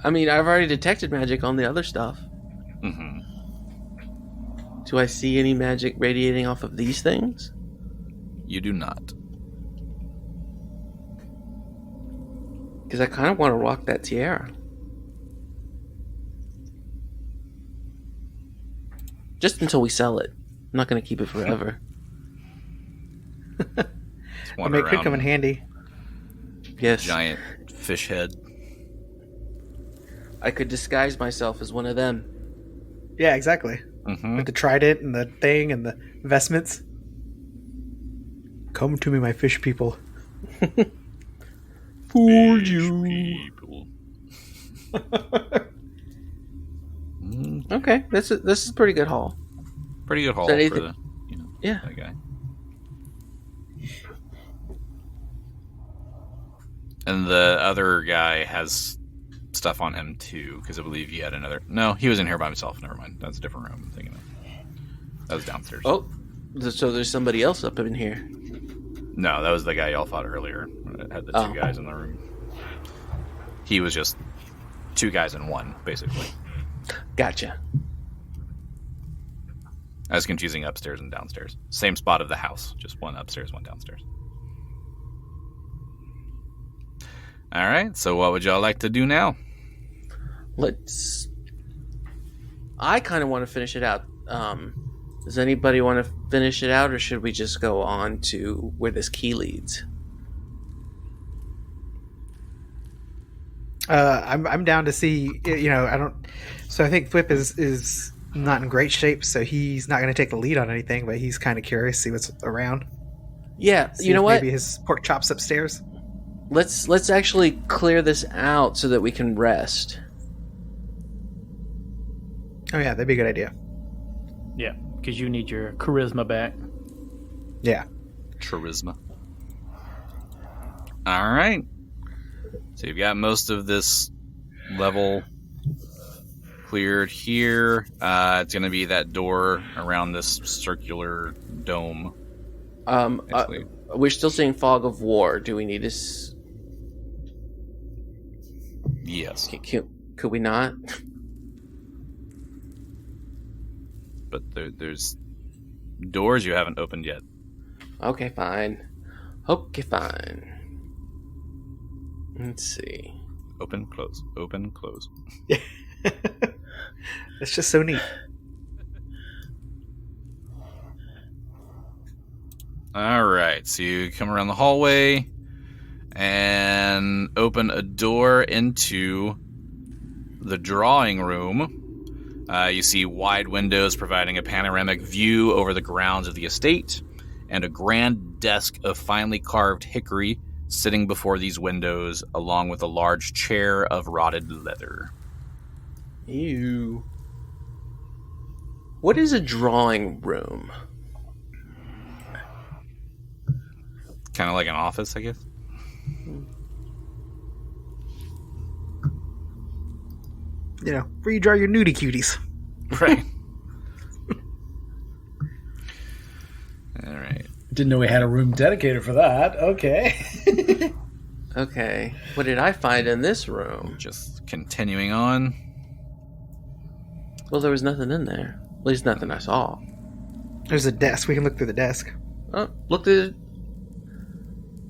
I mean, I've already detected magic on the other stuff. Mm-hmm. Do I see any magic radiating off of these things? You do not. Because I kind of want to rock that tiara. Just until we sell it. I'm not going to keep it forever. I mean, it could come in handy. Yes. Giant fish head. I could disguise myself as one of them. Yeah, exactly. Mm-hmm. With the trident and the thing and the vestments. Come to me, my fish people. Fooled you. People. Okay, this is a pretty good haul. Pretty good haul Is that for the Yeah. that guy. And the other guy has stuff on him too, because I believe he had another. No, he was in here by himself. Never mind. That's a different room I'm thinking of. That was downstairs. Oh, so there's somebody else up in here. No, that was the guy y'all fought earlier. It had the two guys in the room. He was just two guys in one, basically. Gotcha. I was confusing upstairs and downstairs. Same spot of the house, just one upstairs, one downstairs. All right, so what would y'all like to do now? I kind of want to finish it out. Does anybody want to finish it out, or should we just go on to where this key leads? I'm down to see. You know, I don't. So I think Thwip is not in great shape, so he's not going to take the lead on anything. But he's kind of curious, see what's around. Yeah, See you know if what? Maybe his pork chops upstairs. Let's actually clear this out so that we can rest. Oh yeah, that'd be a good idea. Yeah, because you need your charisma back. Yeah. Charisma. All right. So you've got most of this level cleared here. It's going to be that door around this circular dome. We're still seeing fog of war. Do we need to? Yes. Could we not? But there's doors you haven't opened yet. Okay, fine. Okay, fine. Let's see. Open, close. Open, close. It's just so neat. All right. So you come around the hallway and open a door into the drawing room. You see wide windows providing a panoramic view over the grounds of the estate, and a grand desk of finely carved hickory sitting before these windows, along with a large chair of rotted leather. Ew. What is a drawing room? Kind of like an office, I guess. You know, where you draw your nudie cuties. Right. All right. Didn't know we had a room dedicated for that. Okay. Okay. What did I find in this room? Just continuing on. Well, there was nothing in there. At least nothing I saw. There's a desk. We can look through the desk. Oh, look through.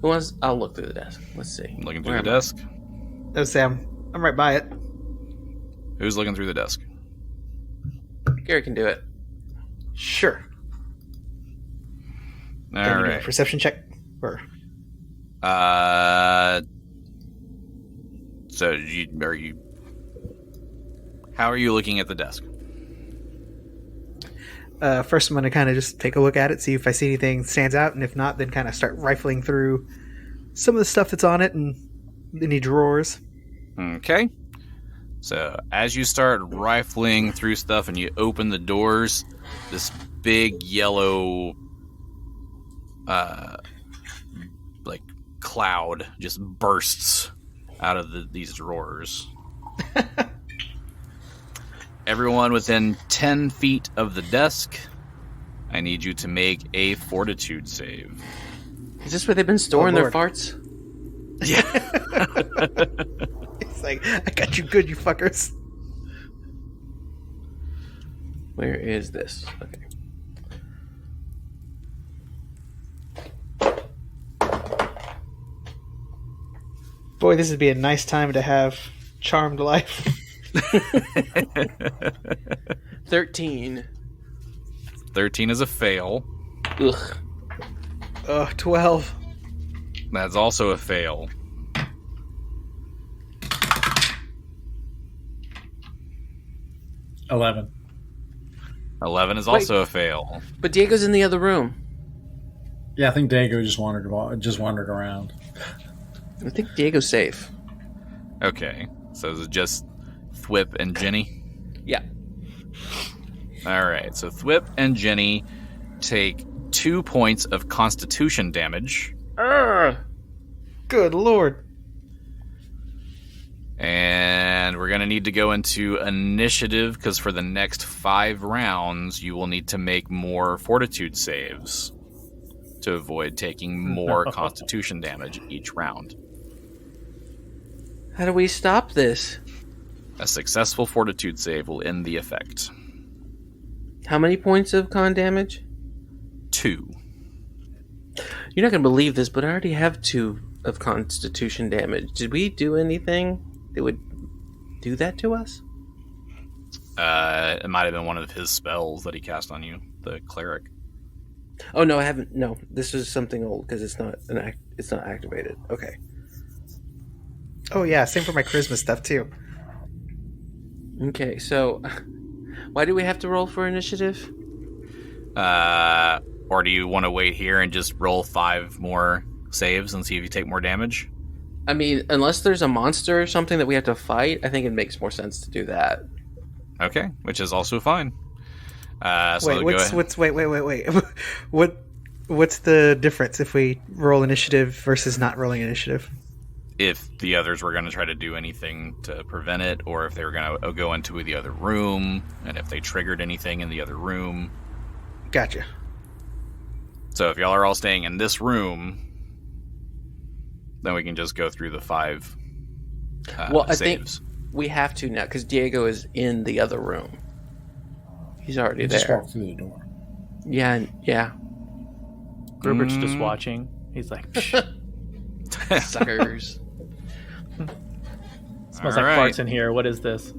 Who wants? I'll look through the desk. Let's see. Looking through Where the am I? desk. Oh, Sam, I'm right by it. Who's looking through the desk? Gary can do it. Sure. All Can you do a right. perception check? Or So how are you looking at the desk? First, I'm going to kind of just take a look at it, see if I see anything stands out, and if not, then kind of start rifling through some of the stuff that's on it and any drawers. Okay. So as you start rifling through stuff and you open the doors, this big yellow like cloud just bursts out of these drawers. Everyone within 10 feet of the desk, I need you to make a fortitude save. Is this where they've been storing their farts? Yeah. It's like, I got you good, you fuckers. Where is this? Okay. Boy, this would be a nice time to have Charmed Life. 13. 13 is a fail. Ugh. 12. That's also a fail. $11. 11 is also a fail. But Diego's in the other room. Yeah, I think Diego just wandered around. I think Diego's safe. Okay. So is it just Thwip and Genny? Yeah. Alright, so Thwip and Genny take 2 points of constitution damage. Good lord. And we're going to need to go into initiative because for the next 5 rounds, you will need to make more fortitude saves to avoid taking more constitution damage each round. How do we stop this? A successful fortitude save will end the effect. How many points of con damage? 2. You're not going to believe this, but I already have 2 of constitution damage. Did we do anything that would do that to us? It might have been one of his spells that he cast on you, the cleric. Oh no, I haven't. No, this is something old because it's not it's not activated. Okay. Oh yeah, same for my charisma stuff too. Okay, so why do we have to roll for initiative? Or do you want to wait here and just roll 5 more saves and see if you take more damage? I mean, unless there's a monster or something that we have to fight, I think it makes more sense to do that. Okay, which is also fine. So wait, what's the difference if we roll initiative versus not rolling initiative? If the others were going to try to do anything to prevent it, or if they were going to go into the other room, and if they triggered anything in the other room. Gotcha. So if y'all are all staying in this room, then we can just go through the 5 I saves. think we have to now because Diego is in the other room. He's already You there. just walk through the door. Yeah. Grubert's just watching. He's like, Suckers. smells All like right. farts in here. What is this?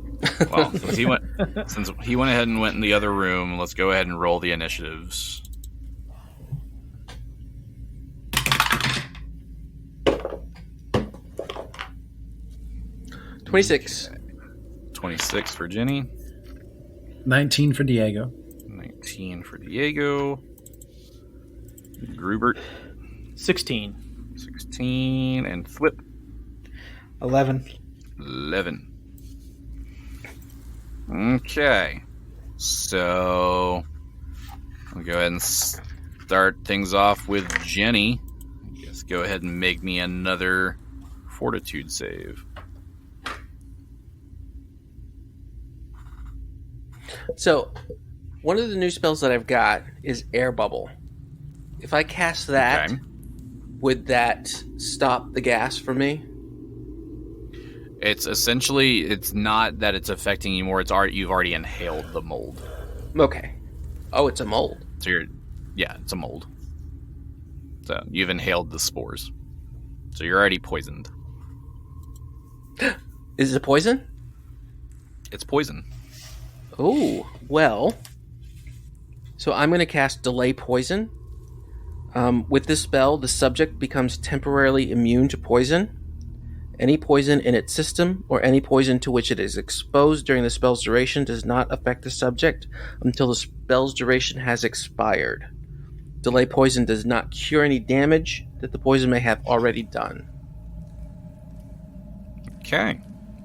Well, since he went ahead and went in the other room, let's go ahead and roll the initiatives. $26. 26 for Genny. 19 for Diego. 19 for Diego. Grubert. 16. 16. And Thwip. 11. 11. Okay. So, I'll go ahead and start things off with Genny. I guess go ahead and make me another fortitude save. So, one of the new spells that I've got is Air Bubble. If I cast that, Okay. would that stop the gas for me? It's essentially, it's not that it's affecting you more, you've already inhaled the mold. Okay. Oh, it's a mold. So it's a mold. So you've inhaled the spores. So you're already poisoned. Is it poison? It's poison. Oh, well. So I'm going to cast Delay Poison. With this spell, the subject becomes temporarily immune to poison. Any poison in its system or any poison to which it is exposed during the spell's duration does not affect the subject until the spell's duration has expired. Delay poison does not cure any damage that the poison may have already done. Okay.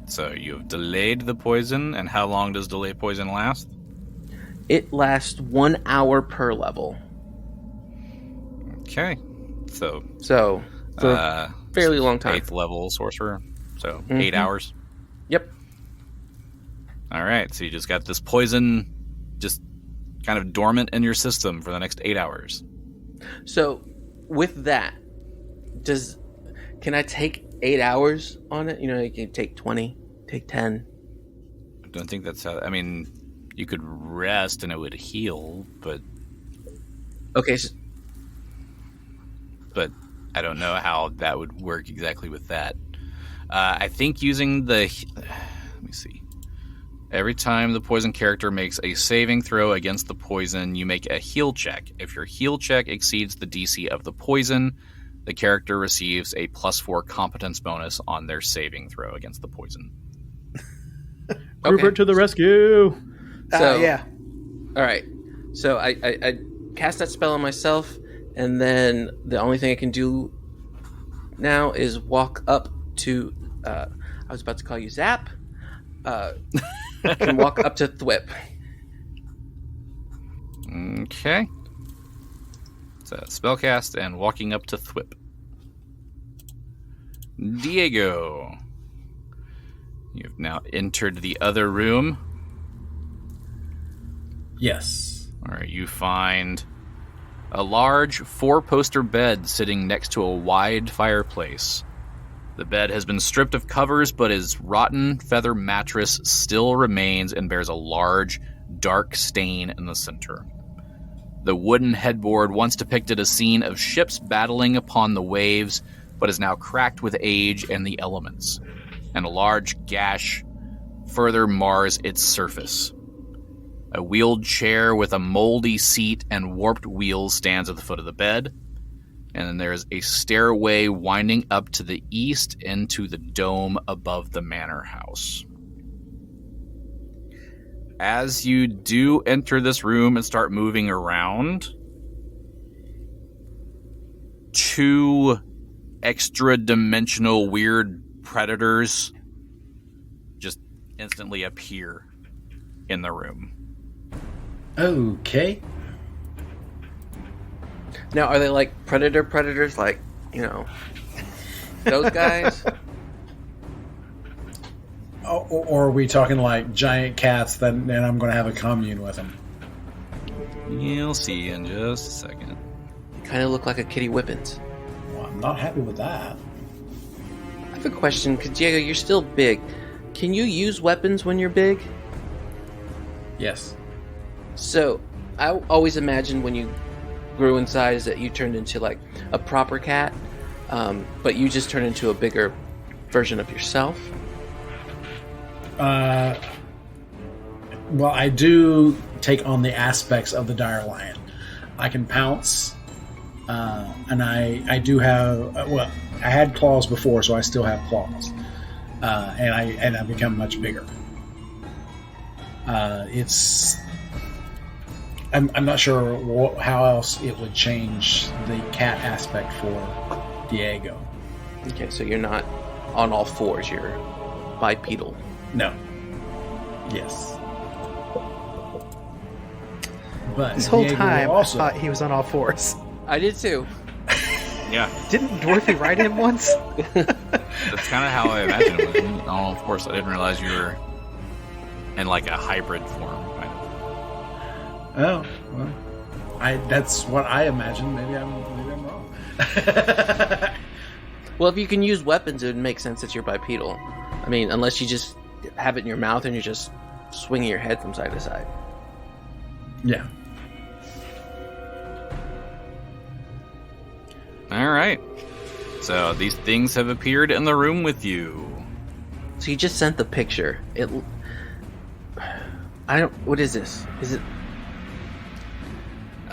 So you've delayed the poison, and how long does delay poison last? It lasts 1 hour per level. Okay. So for a fairly long time. 8th level sorcerer. So 8 hours. Yep. All right. So you just got this poison just kind of dormant in your system for the next 8 hours. So with that, can I take 8 hours on it? You can take 20, take 10. I don't think that's how... I mean, you could rest and it would heal, but... Okay. But I don't know how that would work exactly with that. I think using the... Let me see. Every time the poison character makes a saving throw against the poison, you make a heal check. If your heal check exceeds the DC of the poison, the character receives a +4 competence bonus on their saving throw against the poison. Grubert to the rescue! Yeah. All right. So I cast that spell on myself, and then the only thing I can do now is walk up to... I was about to call you Zap. I can walk up to Thwip. Okay. So spellcast and walking up to Thwip. Diego. You've now entered the other room. Yes. All right, you find a large 4-poster bed sitting next to a wide fireplace. The bed has been stripped of covers, but his rotten feather mattress still remains and bears a large, dark stain in the center. The wooden headboard once depicted a scene of ships battling upon the waves, but is now cracked with age and the elements, and a large gash further mars its surface. A wheeled chair with a moldy seat and warped wheels stands at the foot of the bed, and then there is a stairway winding up to the east into the dome above the manor house. As you do enter this room and start moving around, 2 extra-dimensional weird predators just instantly appear in the room. Okay. Now, are they like predators, like, those guys? Or are we talking like giant cats that and I'm going to have a commune with them? You'll see in just a second. They kind of look like a kitty whippets. Well, I'm not happy with that. I have a question, because Diego, you're still big. Can you use weapons when you're big? Yes. So, I always imagined when you grew in size that you turned into like a proper cat, but you just turned into a bigger version of yourself. Well, I do take on the aspects of the dire lion. I can pounce, and I do have. Well, I had claws before, so I still have claws, and I become much bigger. I'm not sure how else it would change the cat aspect for Diego. Okay, so you're not on all fours, you're bipedal. No. Yes. But This whole Diego time, also... I thought he was on all fours. I did too. Yeah. Didn't Dorothy write him once? That's kind of how I imagined it. Oh, of course, I didn't realize you were in like a hybrid form, kind of. Oh, well, that's what I imagined. Maybe I'm wrong. Well, if you can use weapons, it would make sense that you're bipedal. I mean, unless you just have it in your mouth and you're just swinging your head from side to side. Yeah. All right. So these things have appeared in the room with you. So you just sent the picture. What is this? Is it...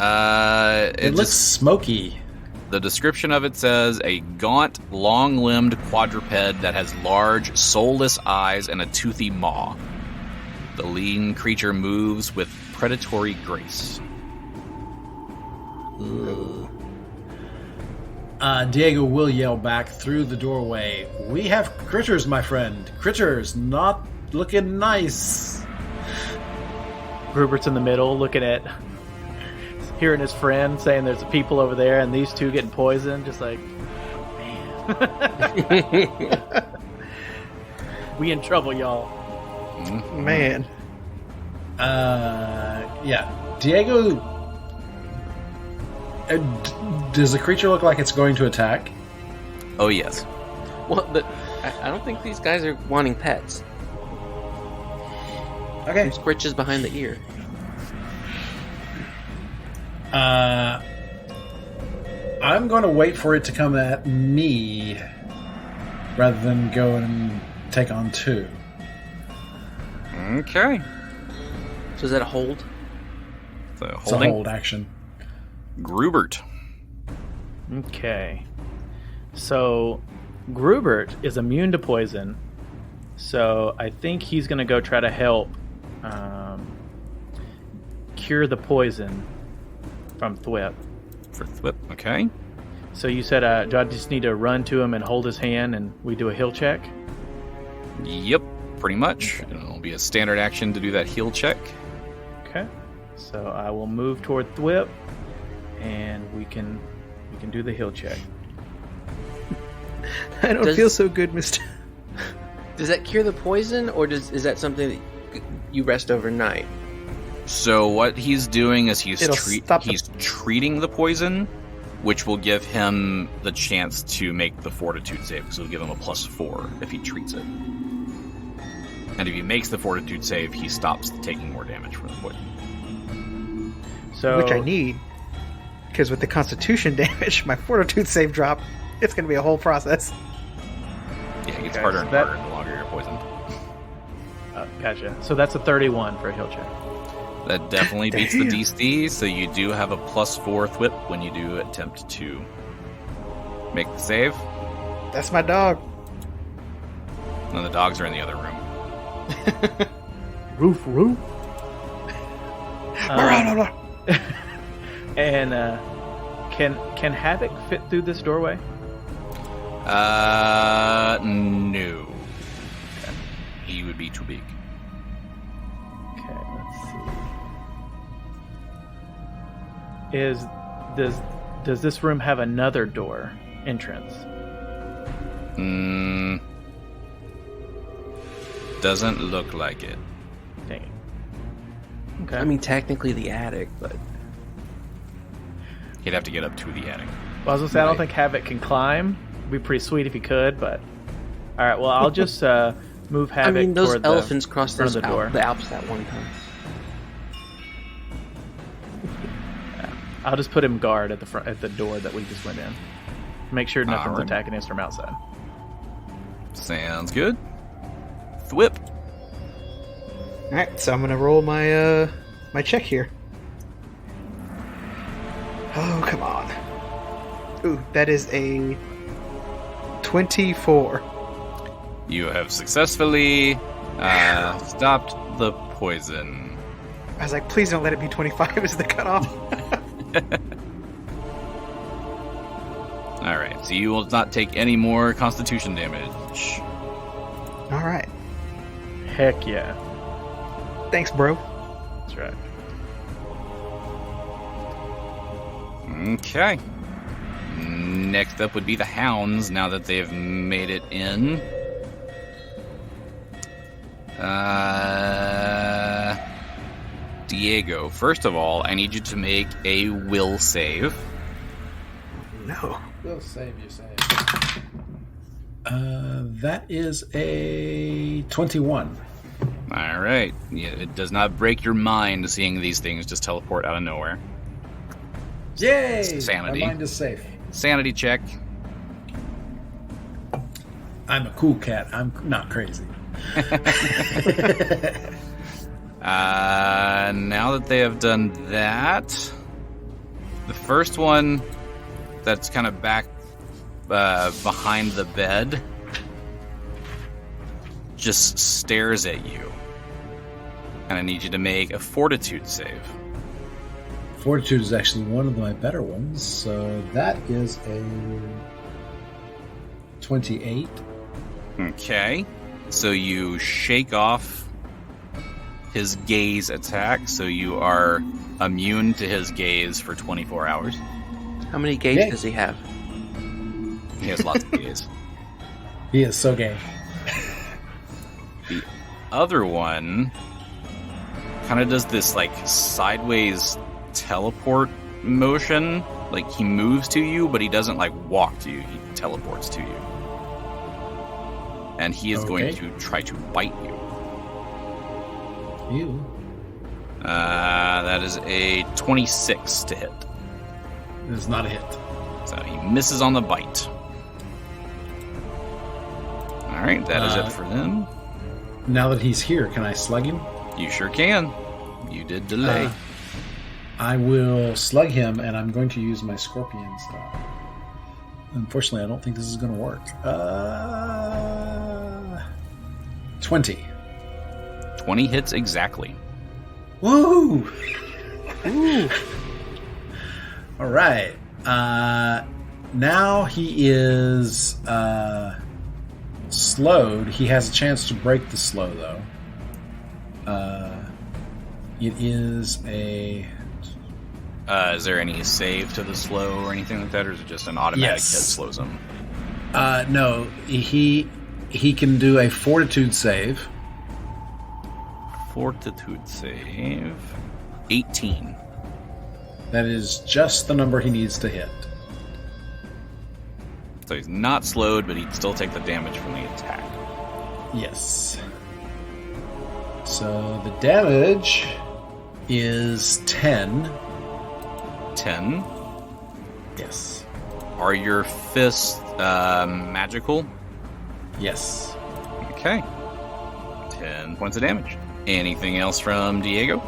It looks smoky. The description of it says, a gaunt, long-limbed quadruped that has large, soulless eyes and a toothy maw. The lean creature moves with predatory grace. Diego will yell back through the doorway, "We have critters, my friend. Critters, not looking nice." Grubert's in the middle, looking at, hearing his friend saying there's people over there and these two getting poisoned, just like, man. We in trouble, y'all. Man. Yeah. Diego, does the creature look like it's going to attack? Oh, yes. Well, I don't think these guys are wanting pets. Okay. Some scritches behind the ear. I'm going to wait for it to come at me rather than go and take on two. Okay. So is that a hold? So It's a hold action. Grubert. Okay. So, Grubert is immune to poison, so I think he's going to go try to help cure the poison from Thwip. For Thwip, okay. So you said, do I just need to run to him and hold his hand and we do a heal check? Yep, pretty much. It'll be a standard action to do that heal check. Okay. So I will move toward Thwip, and we can do the heal check. I don't feel so good, Mr. Does that cure the poison, or is that something that you rest overnight? So what he's doing is he's It'll treating the poison, which will give him the chance to make the fortitude save, because it'll give him a +4 if he treats it. And if he makes the fortitude save, he stops taking more damage from the poison. So, Which I need, because with the Constitution damage, my Fortitude save drop, it's going to be a whole process. Yeah, it gets Okay, harder so and that- harder the longer you're poisoned. Gotcha. So that's a 31 for a heal check. That definitely beats the Damn. DC, so you do have a +4 Thwip when you do attempt to make the save. That's my dog. And the dogs are in the other room. Roof. And can Havoc fit through this doorway? No. He would be too big. Okay, let's see. Does this room have another door entrance? Doesn't look like it. Dang it. Okay. I mean, technically the attic, but He'd have to get up to the attic. Well, I was gonna say, I don't think Havoc can climb. It'd be pretty sweet if he could, but all right. Well, I'll just move Havoc. I mean, those toward elephants crossed front the of the door. Alps that one time. I'll just put him guard at the front at the door that we just went in. Make sure nothing's Alright. attacking us from outside. Sounds good. Thwip. Alright, so I'm going to roll my my check here. Oh, come on. Ooh, that is a 24. You have successfully stopped the poison. I was like, please don't let it be 25 as the cutoff. Alright, so you will not take any more constitution damage. Alright. Heck yeah, Thanks, bro. that's right. Okay. Next up would be the hounds, now that they've made it in. Diego, first of all, I need you to make a will save. No. Will save, you say. That is a 21. All right. Yeah, it does not break your mind seeing these things just teleport out of nowhere. Yay! Sanity. My mind is safe. Sanity check. I'm a cool cat. I'm not crazy. Now that they have done that, the first one that's kind of back behind the bed just stares at you. And I need you to make a fortitude save. Fortitude is actually one of my better ones, so that is a 28. Okay. So you shake off his gaze attack, so you are immune to his gaze for 24 hours. How many gaze does he have? He has lots of gaze. He is so gay. The other one kind of does this like sideways teleport motion. Like he moves to you, but he doesn't like walk to you. He teleports to you. And he is going to try to bite you. You. That is a 26 to hit. It is not a hit. So he misses on the bite. Alright, that is it for them. Now that he's here, can I slug him? You sure can. You did delay. I will slug him, and I'm going to use my scorpion staff. Unfortunately, I don't think this is going to work. 20. 20 hits exactly. Woo! Woo! All right. Now he is slowed. He has a chance to break the slow, though. It is a... is there any save to the slow or anything like that, or is it just an automatic hit slows him? No, he can do a fortitude save. Fortitude save. 18. That is just the number he needs to hit. So he's not slowed, but he'd still take the damage from the attack. Yes. So the damage is 10. 10. Yes. Are your fists magical? Yes. Okay. 10 points of damage. Anything else from Diego?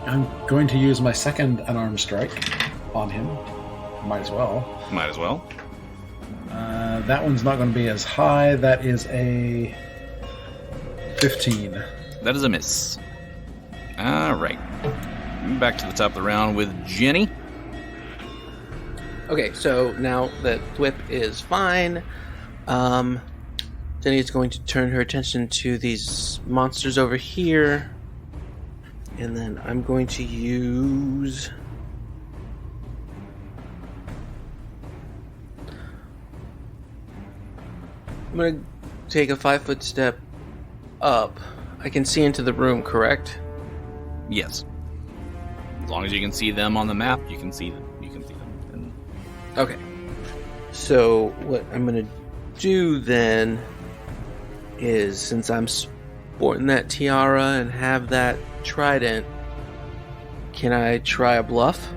I'm going to use my second unarmed strike on him. Might as well. Might as well. That one's not going to be as high. That is a 15. That is a miss. Alright. Back to the top of the round with Genny. Okay, so now that Thwip is fine, Genny is going to turn her attention to these monsters over here. And then I'm going to use... I'm going to take a 5-foot step up. I can see into the room, correct? Yes. As long as you can see them on the map, you can see them. And... Okay. So what I'm going to do then is, since I'm sporting that tiara and have that trident, can I try a bluff?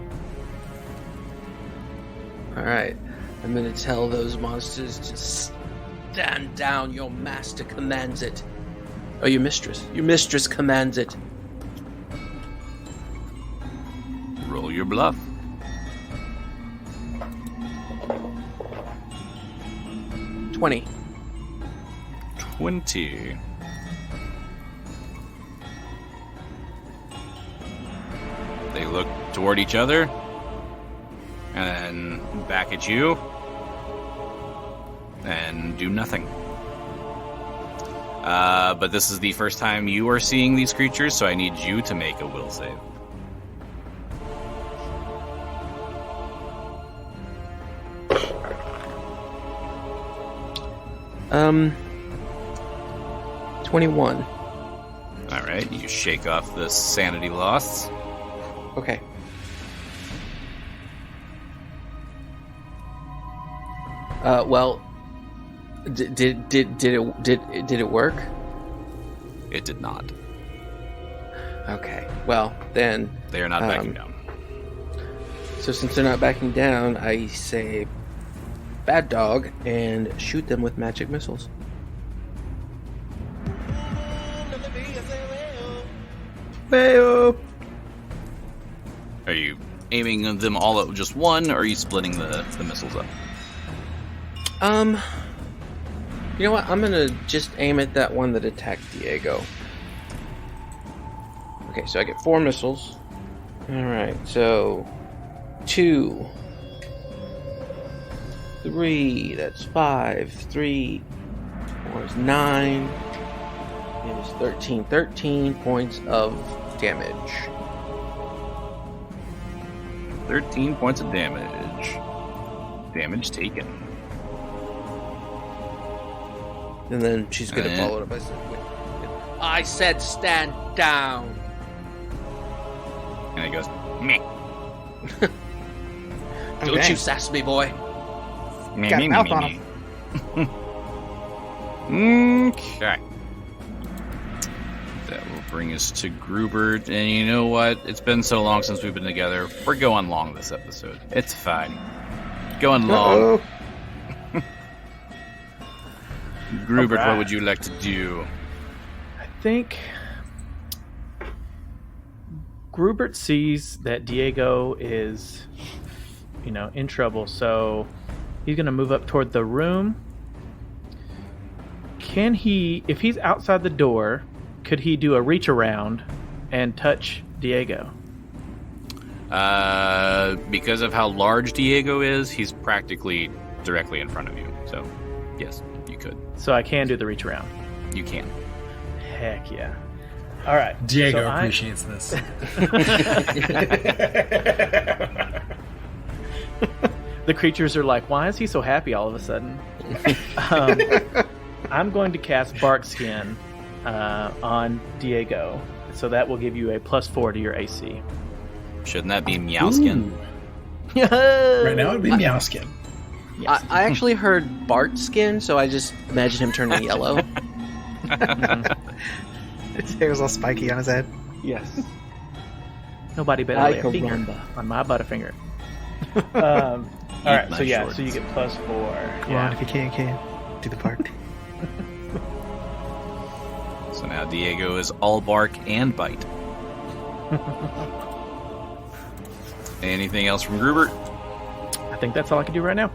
Alright. I'm going to tell those monsters to stand down. Your master commands it. Oh, your mistress. Your mistress commands it. Roll your bluff. $20. 20. They look toward each other and then back at you and do nothing. But this is the first time you are seeing these creatures, so I need you to make a will save. Um, 21. Alright, you shake off the sanity loss. Okay. Well, did it work? It did not. Okay. Well, then They are not backing down. So since they're not backing down, I say bad dog and shoot them with magic missiles. Are you aiming them all at just one, or are you splitting the missiles up? You know what? I'm gonna just aim at that one that attacked Diego. Okay, so I get 4 missiles. Alright, so 2, 3, that's 5, 3, 4 is 9, it is 13. 13 points of damage. 13 points of damage. Damage taken. And then she's gonna follow it up. I said stand down. And it goes, meh. Don't you sass me, boy. Got a mouth on him. Okay. That will bring us to Grubert. And you know what? It's been so long since we've been together. We're going long this episode. It's fine. Going long. Uh-oh. Grubert, Alright. what would you like to do? I think Grubert sees that Diego is, in trouble, so he's going to move up toward the room. Can he, if he's outside the door, could he do a reach around and touch Diego? Because of how large Diego is, he's practically directly in front of you. So, yes, you could. So I can do the reach around. You can. Heck yeah. All right. Diego so appreciates this. The creatures are like, why is he so happy all of a sudden? I'm going to cast Bark Skin on Diego. So that will give you a +4 to your AC. Shouldn't that be Meowskin? Right now it'd be Meowskin. Yes. I actually heard Bart skin, so I just imagined him turning yellow. His hair's all spiky on his head. Yes. Nobody better Like lay a a finger rumba. on my butterfinger. All right, my so yeah, shorts. so you get +4. Come on, if you can. Do the part. So now Diego is all bark and bite. Anything else from Grubert? I think that's all I can do right now.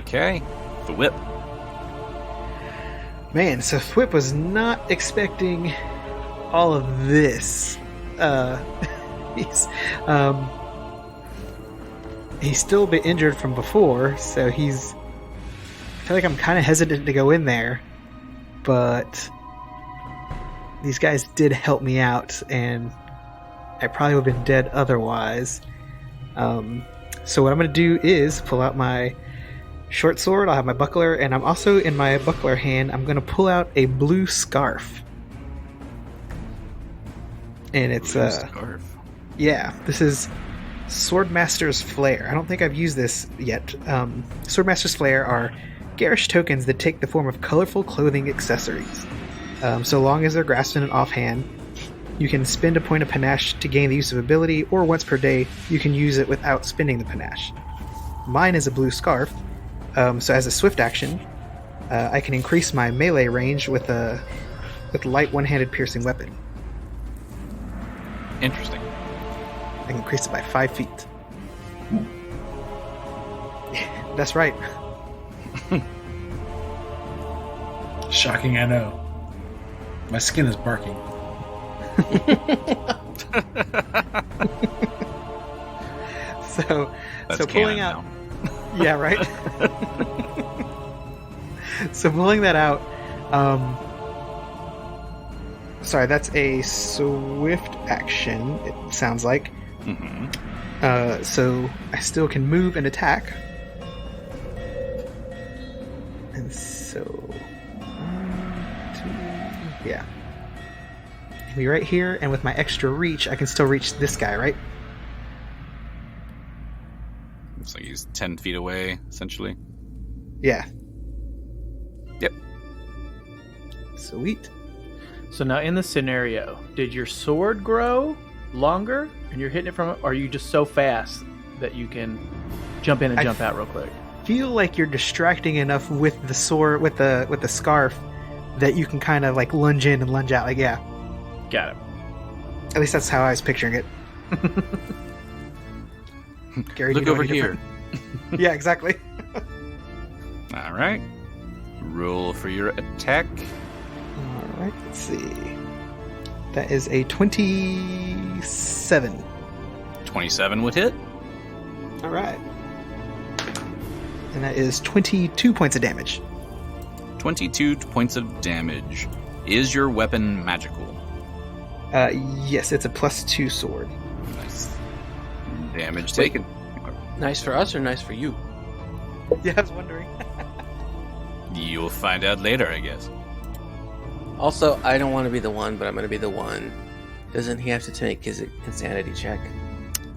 Okay. Thwip. Man, so Thwip was not expecting all of this. He's still a bit injured from before, so I feel like I'm kind of hesitant to go in there, but these guys did help me out, and I probably would have been dead otherwise. So what I'm going to do is pull out my short sword, I'll have my buckler, and I'm also in my buckler hand, I'm going to pull out a blue scarf. And it's, Scarf. yeah, this is Swordmaster's Flare. I don't think I've used this yet. Swordmaster's Flare are garish tokens that take the form of colorful clothing accessories. So long as they're grasped in an offhand, you can spend a point of panache to gain the use of ability, or once per day, you can use it without spending the panache. Mine is a blue scarf, so as a swift action, I can increase my melee range with light one-handed piercing weapon. Interesting. I can increase it by 5 feet. That's right. Shocking, I know. My skin is barking. So That's pulling canon out. now. Yeah, right. So pulling that out. Sorry, that's a swift action. It sounds like. Mm-hmm. So I still can move and attack. And so, 1, 2, yeah. I'll be right here, and with my extra reach, I can still reach this guy, right? Looks like he's 10 feet away, essentially. Yeah. Yep. Sweet. So now in the scenario, did your sword grow longer and you're hitting it from, or are you just so fast that you can jump in and jump out real quick? Feel like you're distracting enough with the sword, with the scarf, that you can kind of like lunge in and lunge out. Like, yeah. Got it. At least that's how I was picturing it. Gary, Look do you know over any here. different? Yeah, exactly. All right. Roll for your attack. All right, let's see. That is a 27. 27 would hit. All right. And that is 22 points of damage. 22 points of damage. Is your weapon magical? Yes, it's a +2 sword. Nice. Damage Wait. taken. Nice for us or nice for you? Yeah, I was wondering. You'll find out later, I guess. Also, I don't want to be the one, but I'm going to be the one. Doesn't he have to make his insanity check?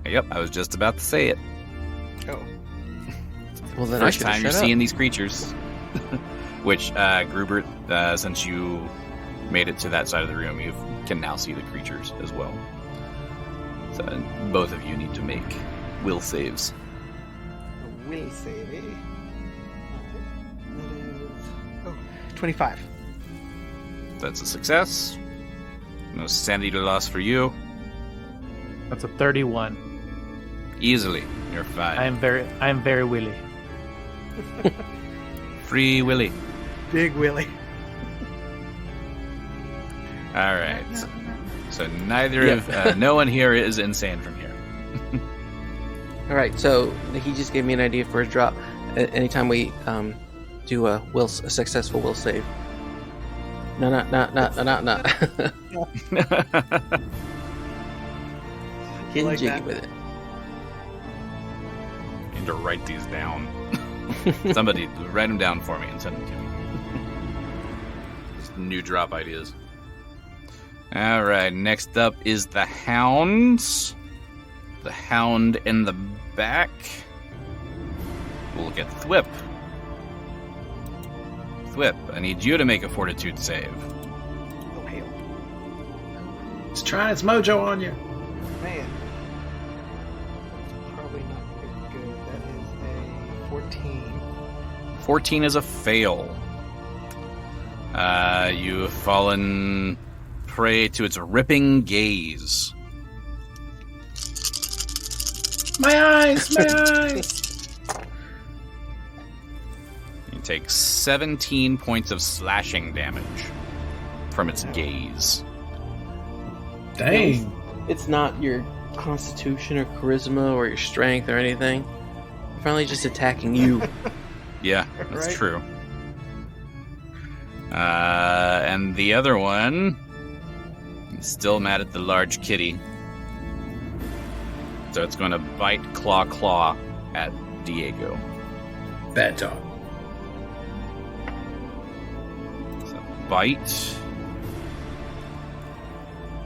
Yep, I was just about to say it. Oh. Well, then First I time should you're shut seeing up. these creatures. Which, Grubert, since you made it to that side of the room, you can now see the creatures as well. So both of you need to make will saves. A will save, eh? That is 25. That's a success. No sanity loss for you. That's a 31. Easily, you're fine. I am very willy. Free Willy. Big Willie. All right. So neither of no one here is insane from here. All right, so he just gave me an idea for his drop. Anytime we do a successful will save. No. Getting Like jiggy that. with it. Need to write these down. Somebody write them down for me and send them to me. Just new drop ideas. All right, next up is the hounds. The hound in the back. We'll look at Thwip. Thwip, I need you to make a fortitude save. Oh, hell. It's trying its mojo on you. Man. Probably not very good. That is a 14. 14 is a fail. You have fallen prey to its ripping gaze. My eyes, my eyes. You take 17 points of slashing damage from its gaze. Dang. It's not your constitution or charisma or your strength or anything. Finally just attacking you. Yeah, that's Right. true. And the other one is still mad at the large kitty. So it's going to bite claw at Diego. Bad dog. So bite.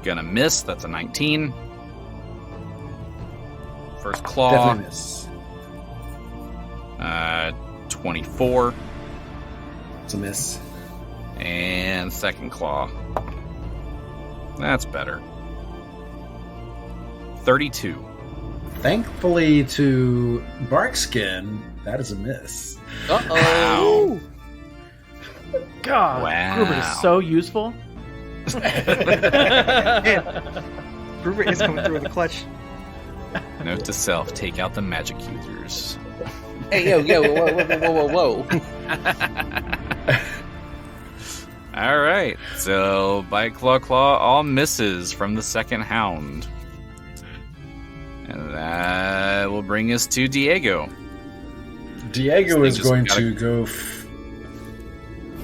Gonna miss. That's a 19. First claw. Definitely miss. 24. It's a miss. And second claw. That's better. 32. Thankfully to Barkskin, that is a miss. Uh-oh. God, Wow. Grubert is so useful. Grubert is coming through with a clutch. Note to self, take out the magic users. Hey, yo, whoa. All right, so bite, claw, all misses from the second hound. And that will bring us to Diego. Diego This is thing just going gotta- to go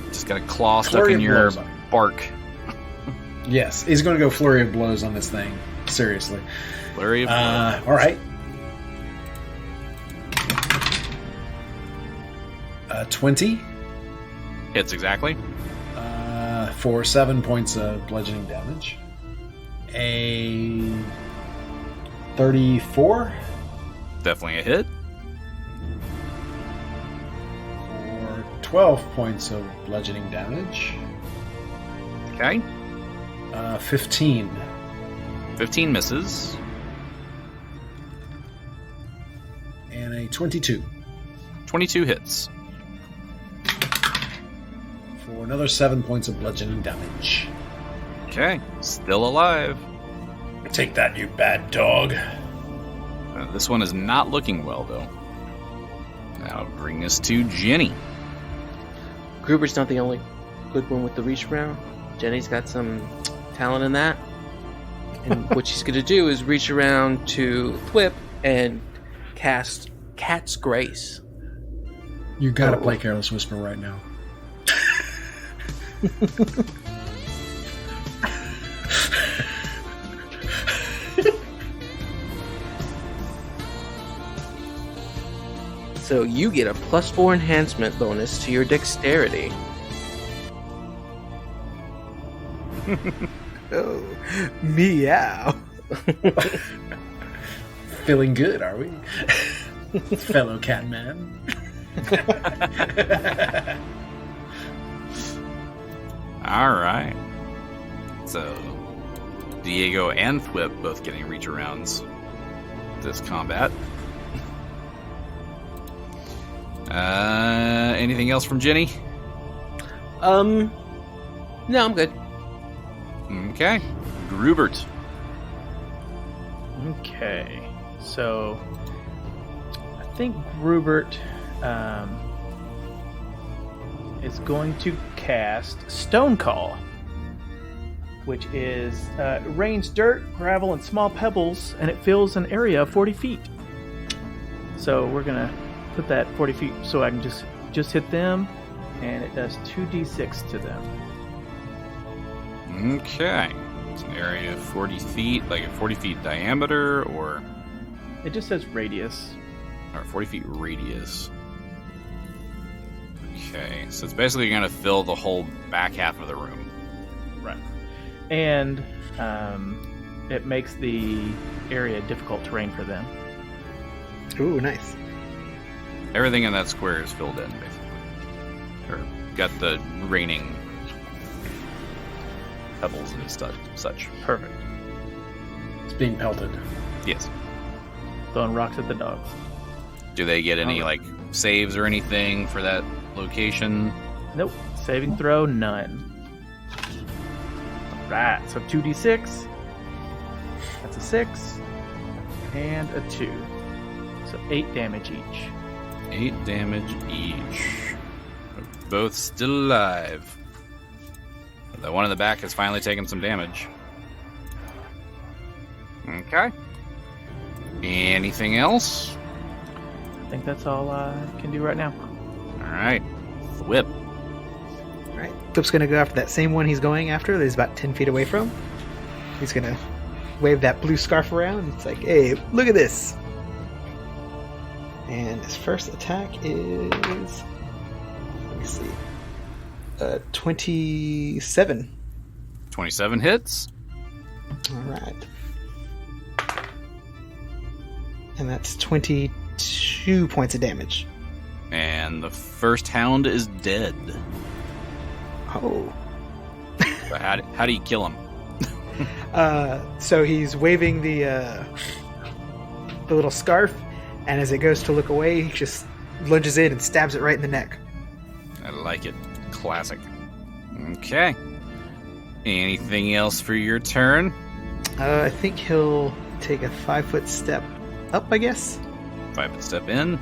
Just got a claw stuck flurry in of your blows on it. bark. Yes, he's going to go flurry of blows on this thing. Seriously. Flurry of blows. All right. 20 Hits exactly. for 7 points of bludgeoning damage. A 34 Definitely a hit. for 12 points of bludgeoning damage. Okay. 15 15 misses. and a 22 22 hits. for another 7 points of bludgeoning damage. Okay. Still alive. Take that, you bad dog. This one is not looking well, though. That'll bring us to Genny. Gruber's not the only good one with the reach around. Jenny's got some talent in that. And what she's going to do is reach around to Thwip and cast Cat's Grace. You gotta play Careless Whisper right now. So you get a +4 enhancement bonus to your dexterity. Oh, meow. Feeling good, are we? Fellow Catman. All right. So, Diego and Thwip both getting reach arounds this combat. Anything else from Genny? No, I'm good. Okay. Grubert. Okay, so I think Grubert is going to cast Stone Call, which is rains dirt, gravel, and small pebbles, and it fills an area of 40 feet. So we're gonna put that 40 feet so I can just hit them, and it does 2d6 to them. Okay. It's an area of 40 feet, like a 40 feet diameter, or It just says radius. 40 feet radius. Okay, so it's basically going to fill the whole back half of the room. Right. And it makes the area difficult terrain for them. Ooh, nice. Everything in that square is filled in, basically. Or got the raining pebbles and such. Perfect. It's being pelted. Yes. Throwing rocks at the dogs. Do they get any, like, saves or anything for that location? Nope. Saving throw, none. Alright, so 2d6. That's a 6. And a 2. So 8 damage each. 8 damage each. Both still alive. The one in the back has finally taken some damage. Okay. Anything else? I think that's all I can do right now. Alright. Thwip. Right. Thwip's gonna go after that same one he's going after that he's about 10 feet away from. He's gonna wave that blue scarf around. It's like, hey, look at this. And his first attack is, let me see, 27. 27 hits. All right. And that's 22 points of damage. And the first hound is dead. Oh. So how do you kill him? So he's waving the little scarf, and as it goes to look away, he just lunges in and stabs it right in the neck. I like it. Classic. Okay. Anything else for your turn? I think he'll take a 5-foot step up, I guess. 5-foot step in.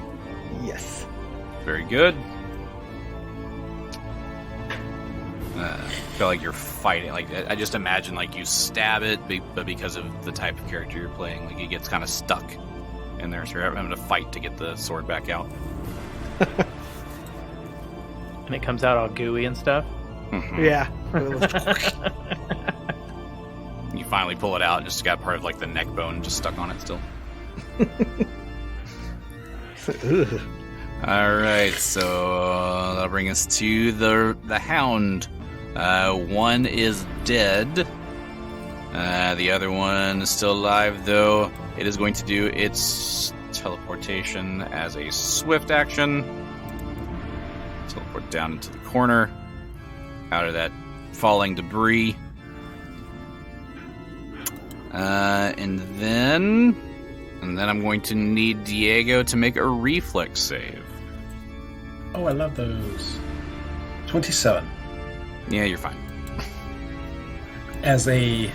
Yes. Very good. I feel like you're fighting. Like I just imagine like you stab it, but because of the type of character you're playing, like it gets kind of stuck in there, so you're having to fight to get the sword back out. And it comes out all gooey and stuff. Mm-hmm. Yeah. You finally pull it out, and just got part of like the neck bone just stuck on it still. Ugh. All right, so that'll bring us to the hound. One is dead. The other one is still alive, though. It is going to do its teleportation as a swift action. Teleport down into the corner, out of that falling debris. And then I'm going to need Diego to make a reflex save. Oh, I love those. 27. Yeah, you're fine. As a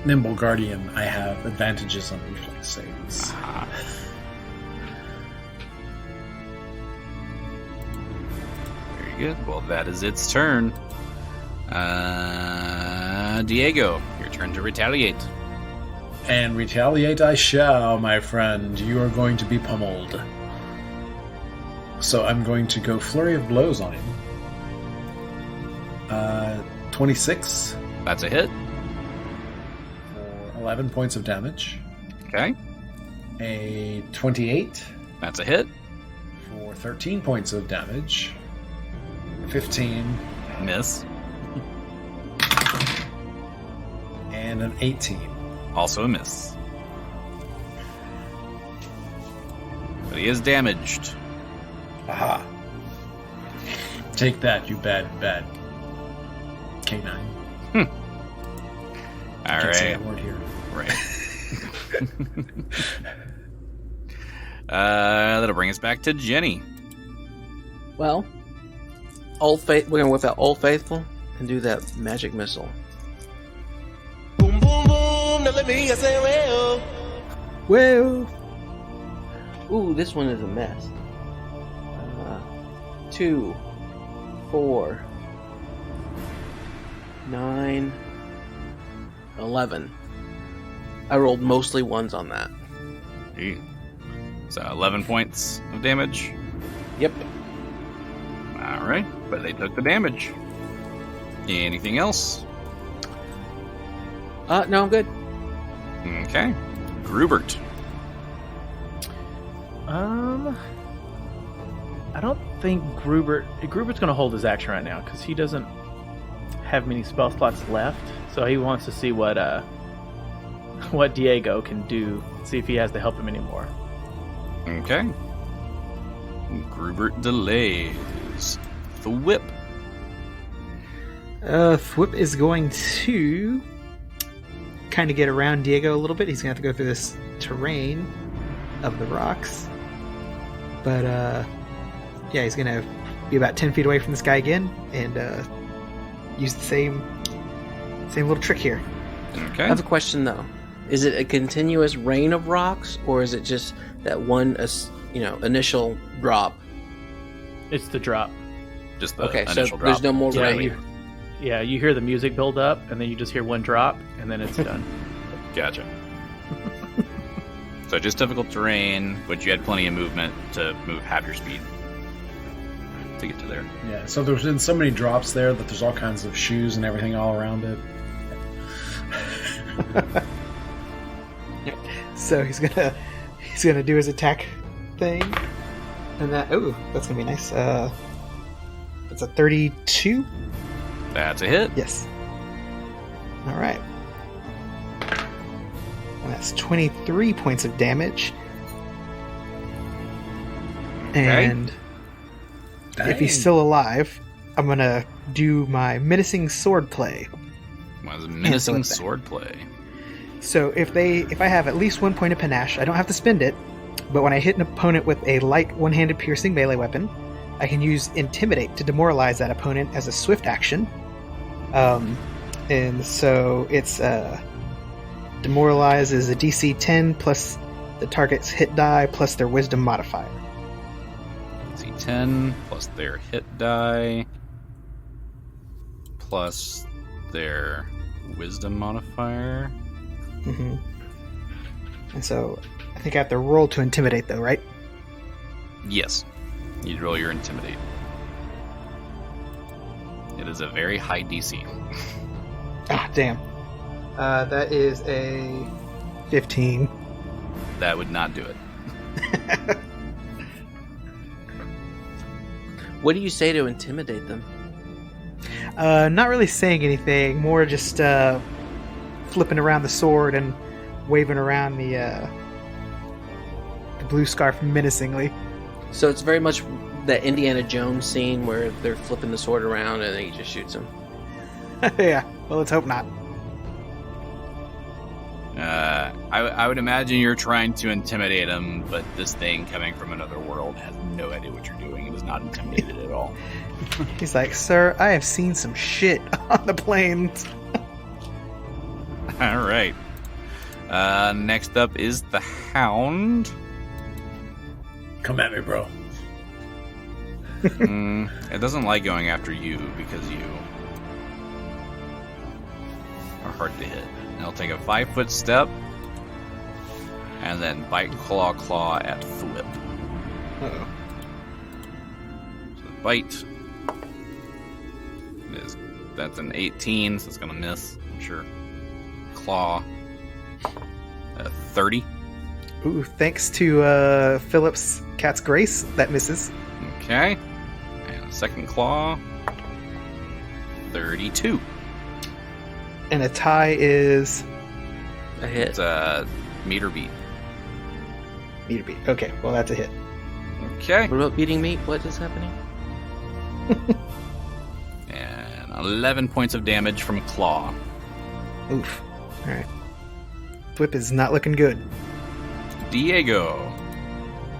nimble guardian, I have advantages on reflex saves. Very good. Well, that is its turn. Diego, your turn to retaliate. And retaliate I shall, my friend. You are going to be pummeled. So I'm going to go Flurry of Blows on him. 26. That's a hit. For 11 points of damage. Okay. A 28. That's a hit. For 13 points of damage. 15. Miss. And an 18. Also a miss. But he is damaged. Aha. Take that, you bad K9. All Can't say right. that word here. Right. That'll bring us back to Genny. Well, we're gonna whip out Old Faithful and do that magic missile. Boom, boom, boom. Now let me hear say well. Whoa! Ooh, this one is a mess. 2, 4, 9, 11. I rolled mostly ones on that. So 11 points of damage. Yep. All right, but they took the damage. Anything else? No, I'm good. Okay. Grubert. I don't think Grubert's going to hold his action right now because he doesn't have many spell slots left. So he wants to see what Diego can do. See if he has to help him anymore. Okay. Grubert delays. Thwip. Thwip is going to kind of get around Diego a little bit. He's going to have to go through this terrain of the rocks. But, yeah, he's going to be about 10 feet away from this guy again and use the same little trick here. Okay. I have a question, though. Is it a continuous rain of rocks, or is it just that one, initial drop? It's the drop. Just the Okay, so initial drop. there's no more Yeah, rain. you hear the music build up, and then you just hear one drop, and then it's done. Gotcha. So just difficult terrain, but you had plenty of movement to move half your speed to get to there. Yeah, so there's been so many drops there that there's all kinds of shoes and everything all around it. So he's gonna do his attack thing, and that's gonna be nice. It's a 32. That's a hit. Yes. All right. And that's 23 points of damage. And if he's still alive, I'm gonna do my menacing sword play. Was menacing Cancel it sword play. So if I have at least 1 point of panache, I don't have to spend it. But when I hit an opponent with a light one-handed piercing melee weapon, I can use Intimidate to demoralize that opponent as a swift action. And so it's demoralize is a DC 10 plus the target's hit die plus their wisdom modifier. DC 10 plus their hit die plus their wisdom modifier. Mm-hmm. And so I think I have to roll to intimidate, though, right? Yes. You'd roll your intimidate. It is a very high DC. Ah, damn. That is a 15. That would not do it. What do you say to intimidate them? Not really saying anything, more just flipping around the sword and waving around the blue scarf menacingly. So it's very much that Indiana Jones scene where they're flipping the sword around and then he just shoots him. Yeah, well, let's hope not. I would imagine you're trying to intimidate him, but this thing coming from another world has no idea what you're doing. It is not intimidated at all. He's like, sir, I have seen some shit on the plains. All right. Next up is the Hound. Come at me, bro. It doesn't like going after you because you are hard to hit. It'll take a 5-foot step and then bite, claw at Thwip. Uh-oh. So the bite that's an 18, so it's gonna miss. I'm sure. Claw. 30. Ooh, thanks to Phillip's Cat's Grace, that misses. Okay. And second claw. 32. And a tie is A hit. It's a meter beat. meter beat. Okay, well that's a hit. Okay. What about beating me? What is happening? And 11 points of damage from claw. Oof. All right. Thwip is not looking good. Diego.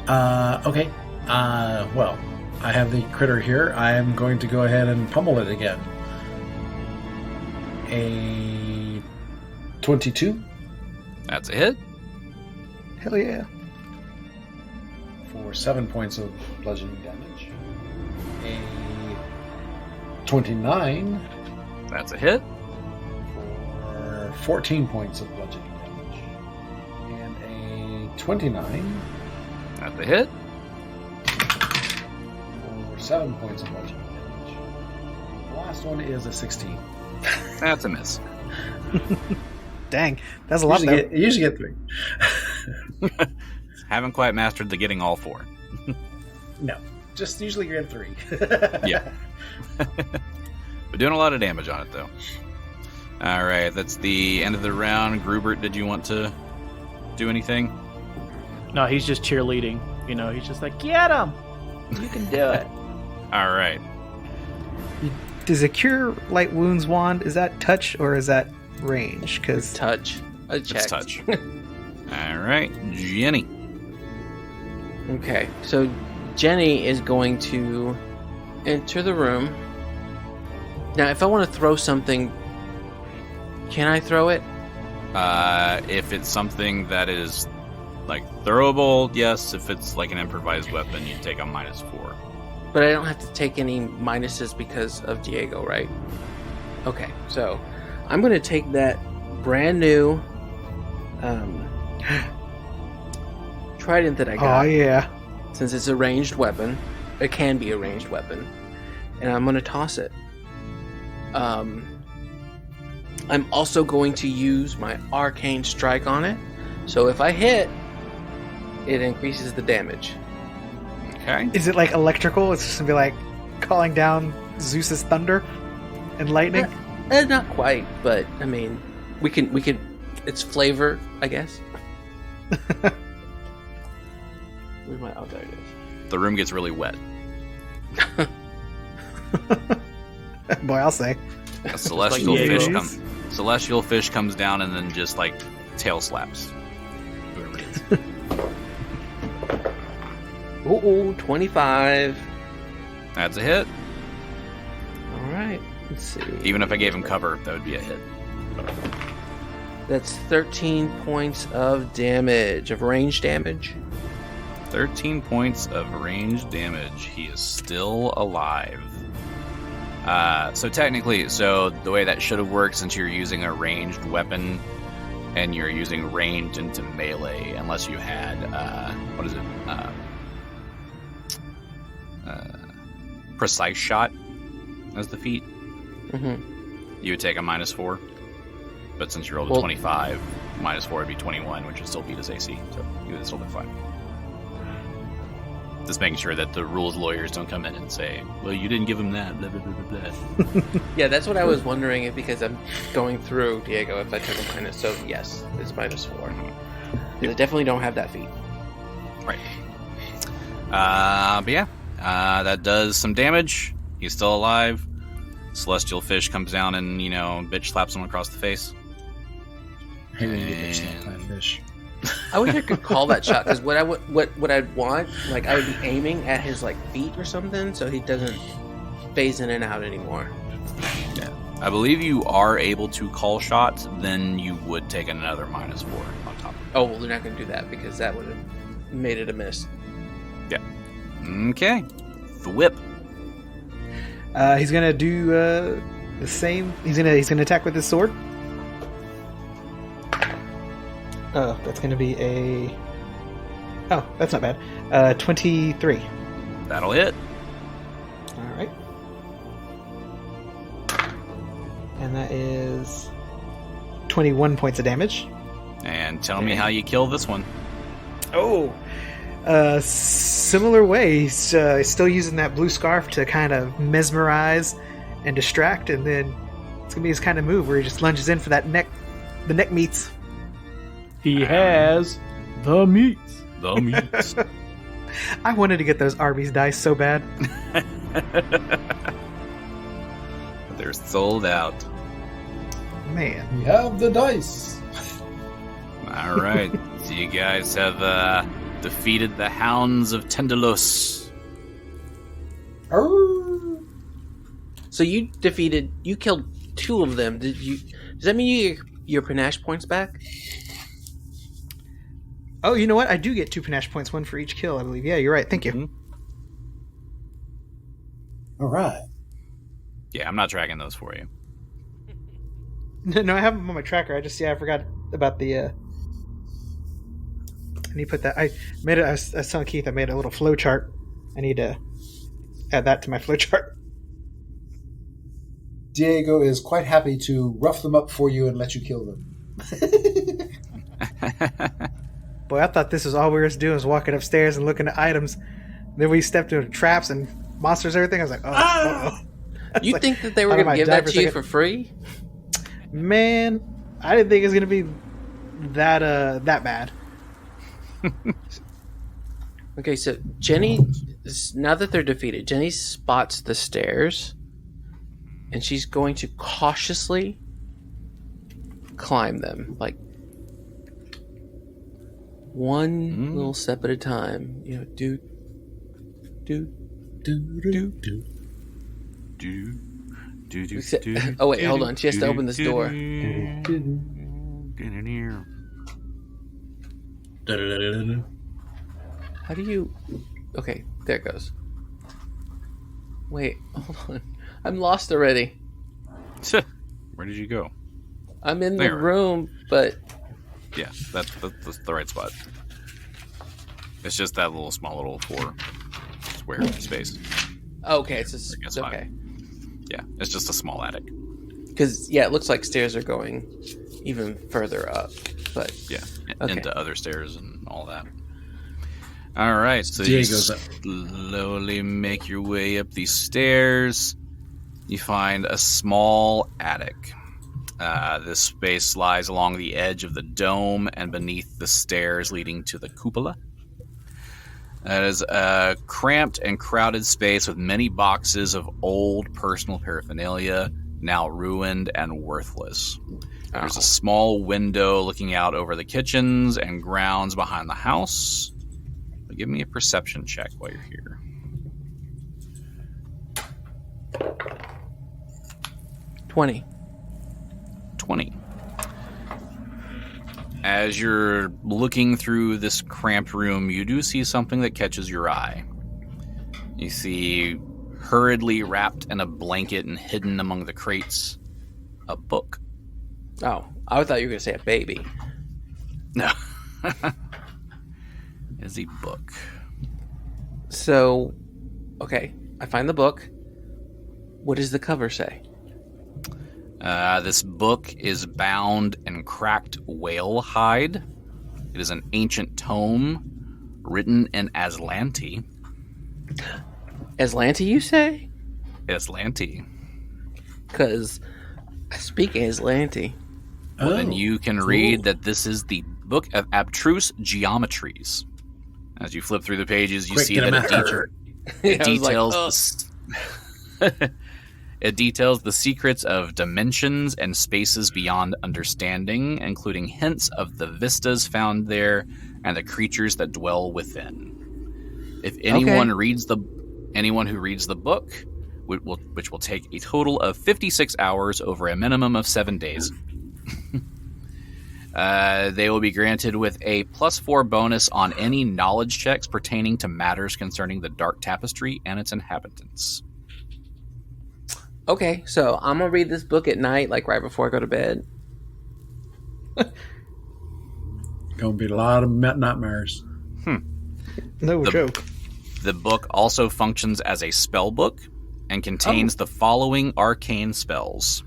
Okay. Well, I have the critter here. I am going to go ahead and pummel it again. A 22 That's a hit. Hell yeah. for 7 points of bludgeoning damage. A 29 That's a hit. for 14 points of bludgeoning damage. And a 29 That's a hit. for 7 points of bludgeoning damage. The last one is a 16. That's a miss. Dang, that's a lot. You usually get 3. Haven't quite mastered the getting all 4. No, just usually get 3. Yeah. But doing a lot of damage on it, though. All right, that's the end of the round. Grubert, did you want to do anything? No, he's just cheerleading. You know, he's just like, get him! You can do it. All right. Does a cure light wounds wand, is that touch or is that range? Because Touch. I checked. It's touch. All right, Genny. Okay, so Genny is going to enter the room. Now, if I want to throw something, can I throw it? If it's something that is like throwable, yes. If it's like an improvised weapon, you take a -4. But I don't have to take any minuses because of Diego, right? Okay, so I'm going to take that brand new trident that I got. oh yeah, Since it's a ranged weapon. It can be a ranged weapon. And I'm going to toss it. I'm also going to use my arcane strike on it. So if I hit, it increases the damage. Okay. is it like electrical? It's just gonna be like calling down Zeus's thunder and lightning. Not quite, but I mean, we can. It's flavor, I guess. Where's my? Oh, there it is. The room gets really wet. Boy, I'll say. A celestial fish Diego's. Celestial fish comes down and then just like tail slaps whoever it is. Ooh, 25. That's a hit. All right. Let's see. Even if I gave him cover, that would be a hit. That's 13 points of damage, of range damage. 13 points of range damage. He is still alive. So technically, the way that should have worked, since you're using a ranged weapon and you're using ranged into melee, unless you had, what is it? Precise shot as the feat, you would take a -4. But since you rolled a 25, -4 would be 21, which would still beat his AC. So you would still be fine. Just making sure that the rules lawyers don't come in and say, well, you didn't give him that, blah, blah, blah, blah, blah. Yeah, that's what I was wondering, if because I'm going through Diego if I took a minus. So yes, it's -4. I definitely don't have that feat. Right. But yeah, that does some damage. He's still alive. Celestial fish comes down and, bitch slaps him across the face. Hey, you get snake plant fish. I wish I could call that shot, because what I'd want, like, I would be aiming at his like feet or something, so he doesn't phase in and out anymore. Yeah. I believe you are able to call shots, then you would take another -4 on top of it. Oh, well, they're not going to do that because that would have made it a miss. Yeah. Okay. Thwip. He's gonna do the same. He's gonna attack with his sword. Oh, that's gonna be a. Oh, that's not bad. 23. That'll hit. All right. And that is 21 points of damage. And tell me how you kill this one. Oh, similar way. He's still using that blue scarf to kind of mesmerize and distract, and then it's gonna be his kind of move where he just lunges in for that neck. The neck meats. He has the meats. The meats. I wanted to get those Arby's dice so bad. They're sold out. Man. We have the dice. All right. So you guys have defeated the Hounds of Tendalos. Arr. So you killed 2 of them. Does that mean you get your panache points back? Oh, you know what? I do get 2 panache points, 1 for each kill, I believe. Yeah, you're right. Thank you. Mm-hmm. All right. Yeah, I'm not tracking those for you. No, I have them on my tracker. I forgot about the. I need to put that. I made it. I was telling Keith I made a little flow chart. I need to add that to my flow chart. Diego is quite happy to rough them up for you and let you kill them. Boy, I thought this was all we were doing was walking upstairs and looking at items. Then we stepped into traps and monsters and everything. I was like, oh. Uh-oh. You think that they were going to give that to you for free? Man, I didn't think it was going to be that bad. Okay, so Genny, now that they're defeated, Genny spots the stairs, and she's going to cautiously climb them, like one little step at a time. You know, do. Oh wait, hold on. She has to open this door. How do you? Okay, there it goes. Wait, hold on. I'm lost already. Where did you go? I'm in the There. room, but Yeah, that's the right spot. It's just that small 4 square space. okay, it's just That's okay. fine. Yeah, it's just a small attic. Because it looks like stairs are going even further up. But Yeah, Okay. into other stairs and all that. All right, so you Diego's up. slowly make your way up these stairs. You find a small attic. This space lies along the edge of the dome and beneath the stairs leading to the cupola. It is a cramped and crowded space with many boxes of old personal paraphernalia, now ruined and worthless. There's a small window looking out over the kitchens and grounds behind the house. But give me a perception check while you're here. 20. 20. As you're looking through this cramped room, you do see something that catches your eye. You see, hurriedly wrapped in a blanket and hidden among the crates, a book. Oh, I thought you were going to say a baby. No. It's a book. So, okay, I find the book. What does the cover say? This book is bound in cracked whale hide. It is an ancient tome written in Aslanti. Aslanti, you say? Aslanti. Because I speak Aslanti. Well, then you can read that this is the Book of Abstruse Geometries. As you flip through the pages, you Quick, see get that him it out. details it details the secrets of dimensions and spaces beyond understanding, including hints of the vistas found there and the creatures that dwell within. If anyone who reads the book which will take a total of 56 hours over a minimum of 7 days. They will be granted with a +4 bonus on any knowledge checks pertaining to matters concerning the Dark Tapestry and its inhabitants. Okay, so I'm gonna read this book at night, like right before I go to bed. Gonna be a lot of nightmares. No joke. The book also functions as a spell book and contains the following arcane spells.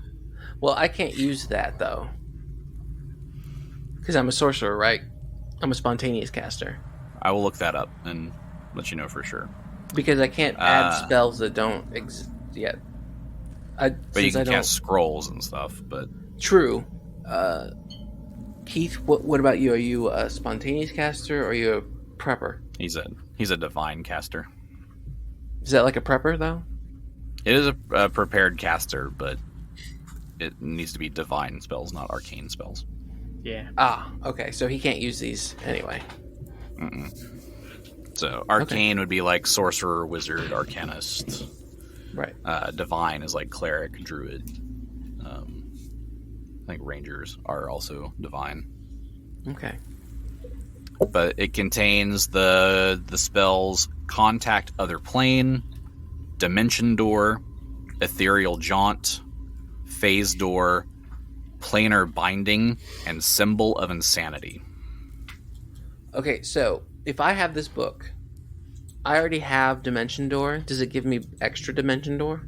Well, I can't use that though, because I'm a sorcerer, right? I'm a spontaneous caster. I will look that up and let you know for sure. Because I can't add spells that don't exist yet. But you can cast scrolls and stuff. But true. Keith, what about you? Are you a spontaneous caster or are you a prepper? He's a divine caster. Is that like a prepper though? It is a prepared caster, but it needs to be divine spells, not arcane spells. Yeah. Ah, okay. So he can't use these anyway. So arcane would be like sorcerer, wizard, arcanist. Right. Divine is like cleric, druid. I think rangers are also divine. Okay. But it contains the spells Contact Other Plane, Dimension Door, Ethereal Jaunt, Phase Door, Planar Binding, and Symbol of Insanity. Okay, so if I have this book, I already have Dimension Door. Does it give me extra Dimension Door?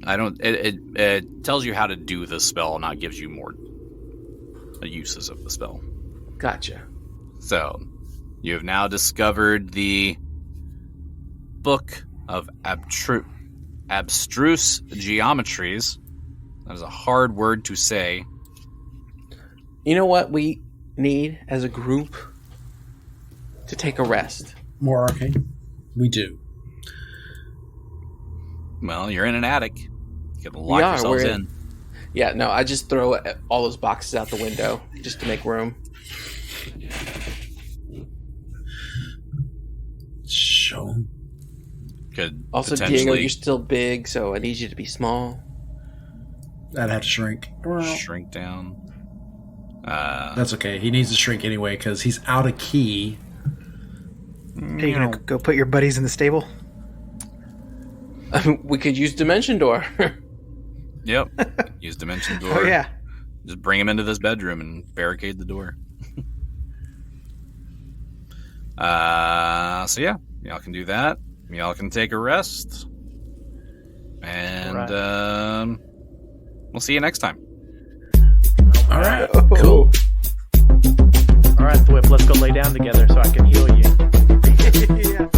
I don't. It tells you how to do the spell, not gives you more uses of the spell. Gotcha. So, you have now discovered the Book of Abstruse Geometries. That is a hard word to say. You know what we need as a group? To take a rest. More arcane? We do. Well, you're in an attic. You can lock yourselves in. Yeah, no, I just throw all those boxes out the window just to make room. Show. Could also, Diego, you're still big, so I need you to be small. I'd have to shrink. Shrink down. That's okay. He needs to shrink anyway because he's out of key. Are you gonna go put your buddies in the stable? We could use Dimension Door. Yep. Use Dimension Door. Oh, yeah. Just bring him into this bedroom and barricade the door. So yeah, y'all can do that. Y'all can take a rest. And we'll see you next time. All right. Cool. All right, Thwip, let's go lay down together so I can heal you. Yeah.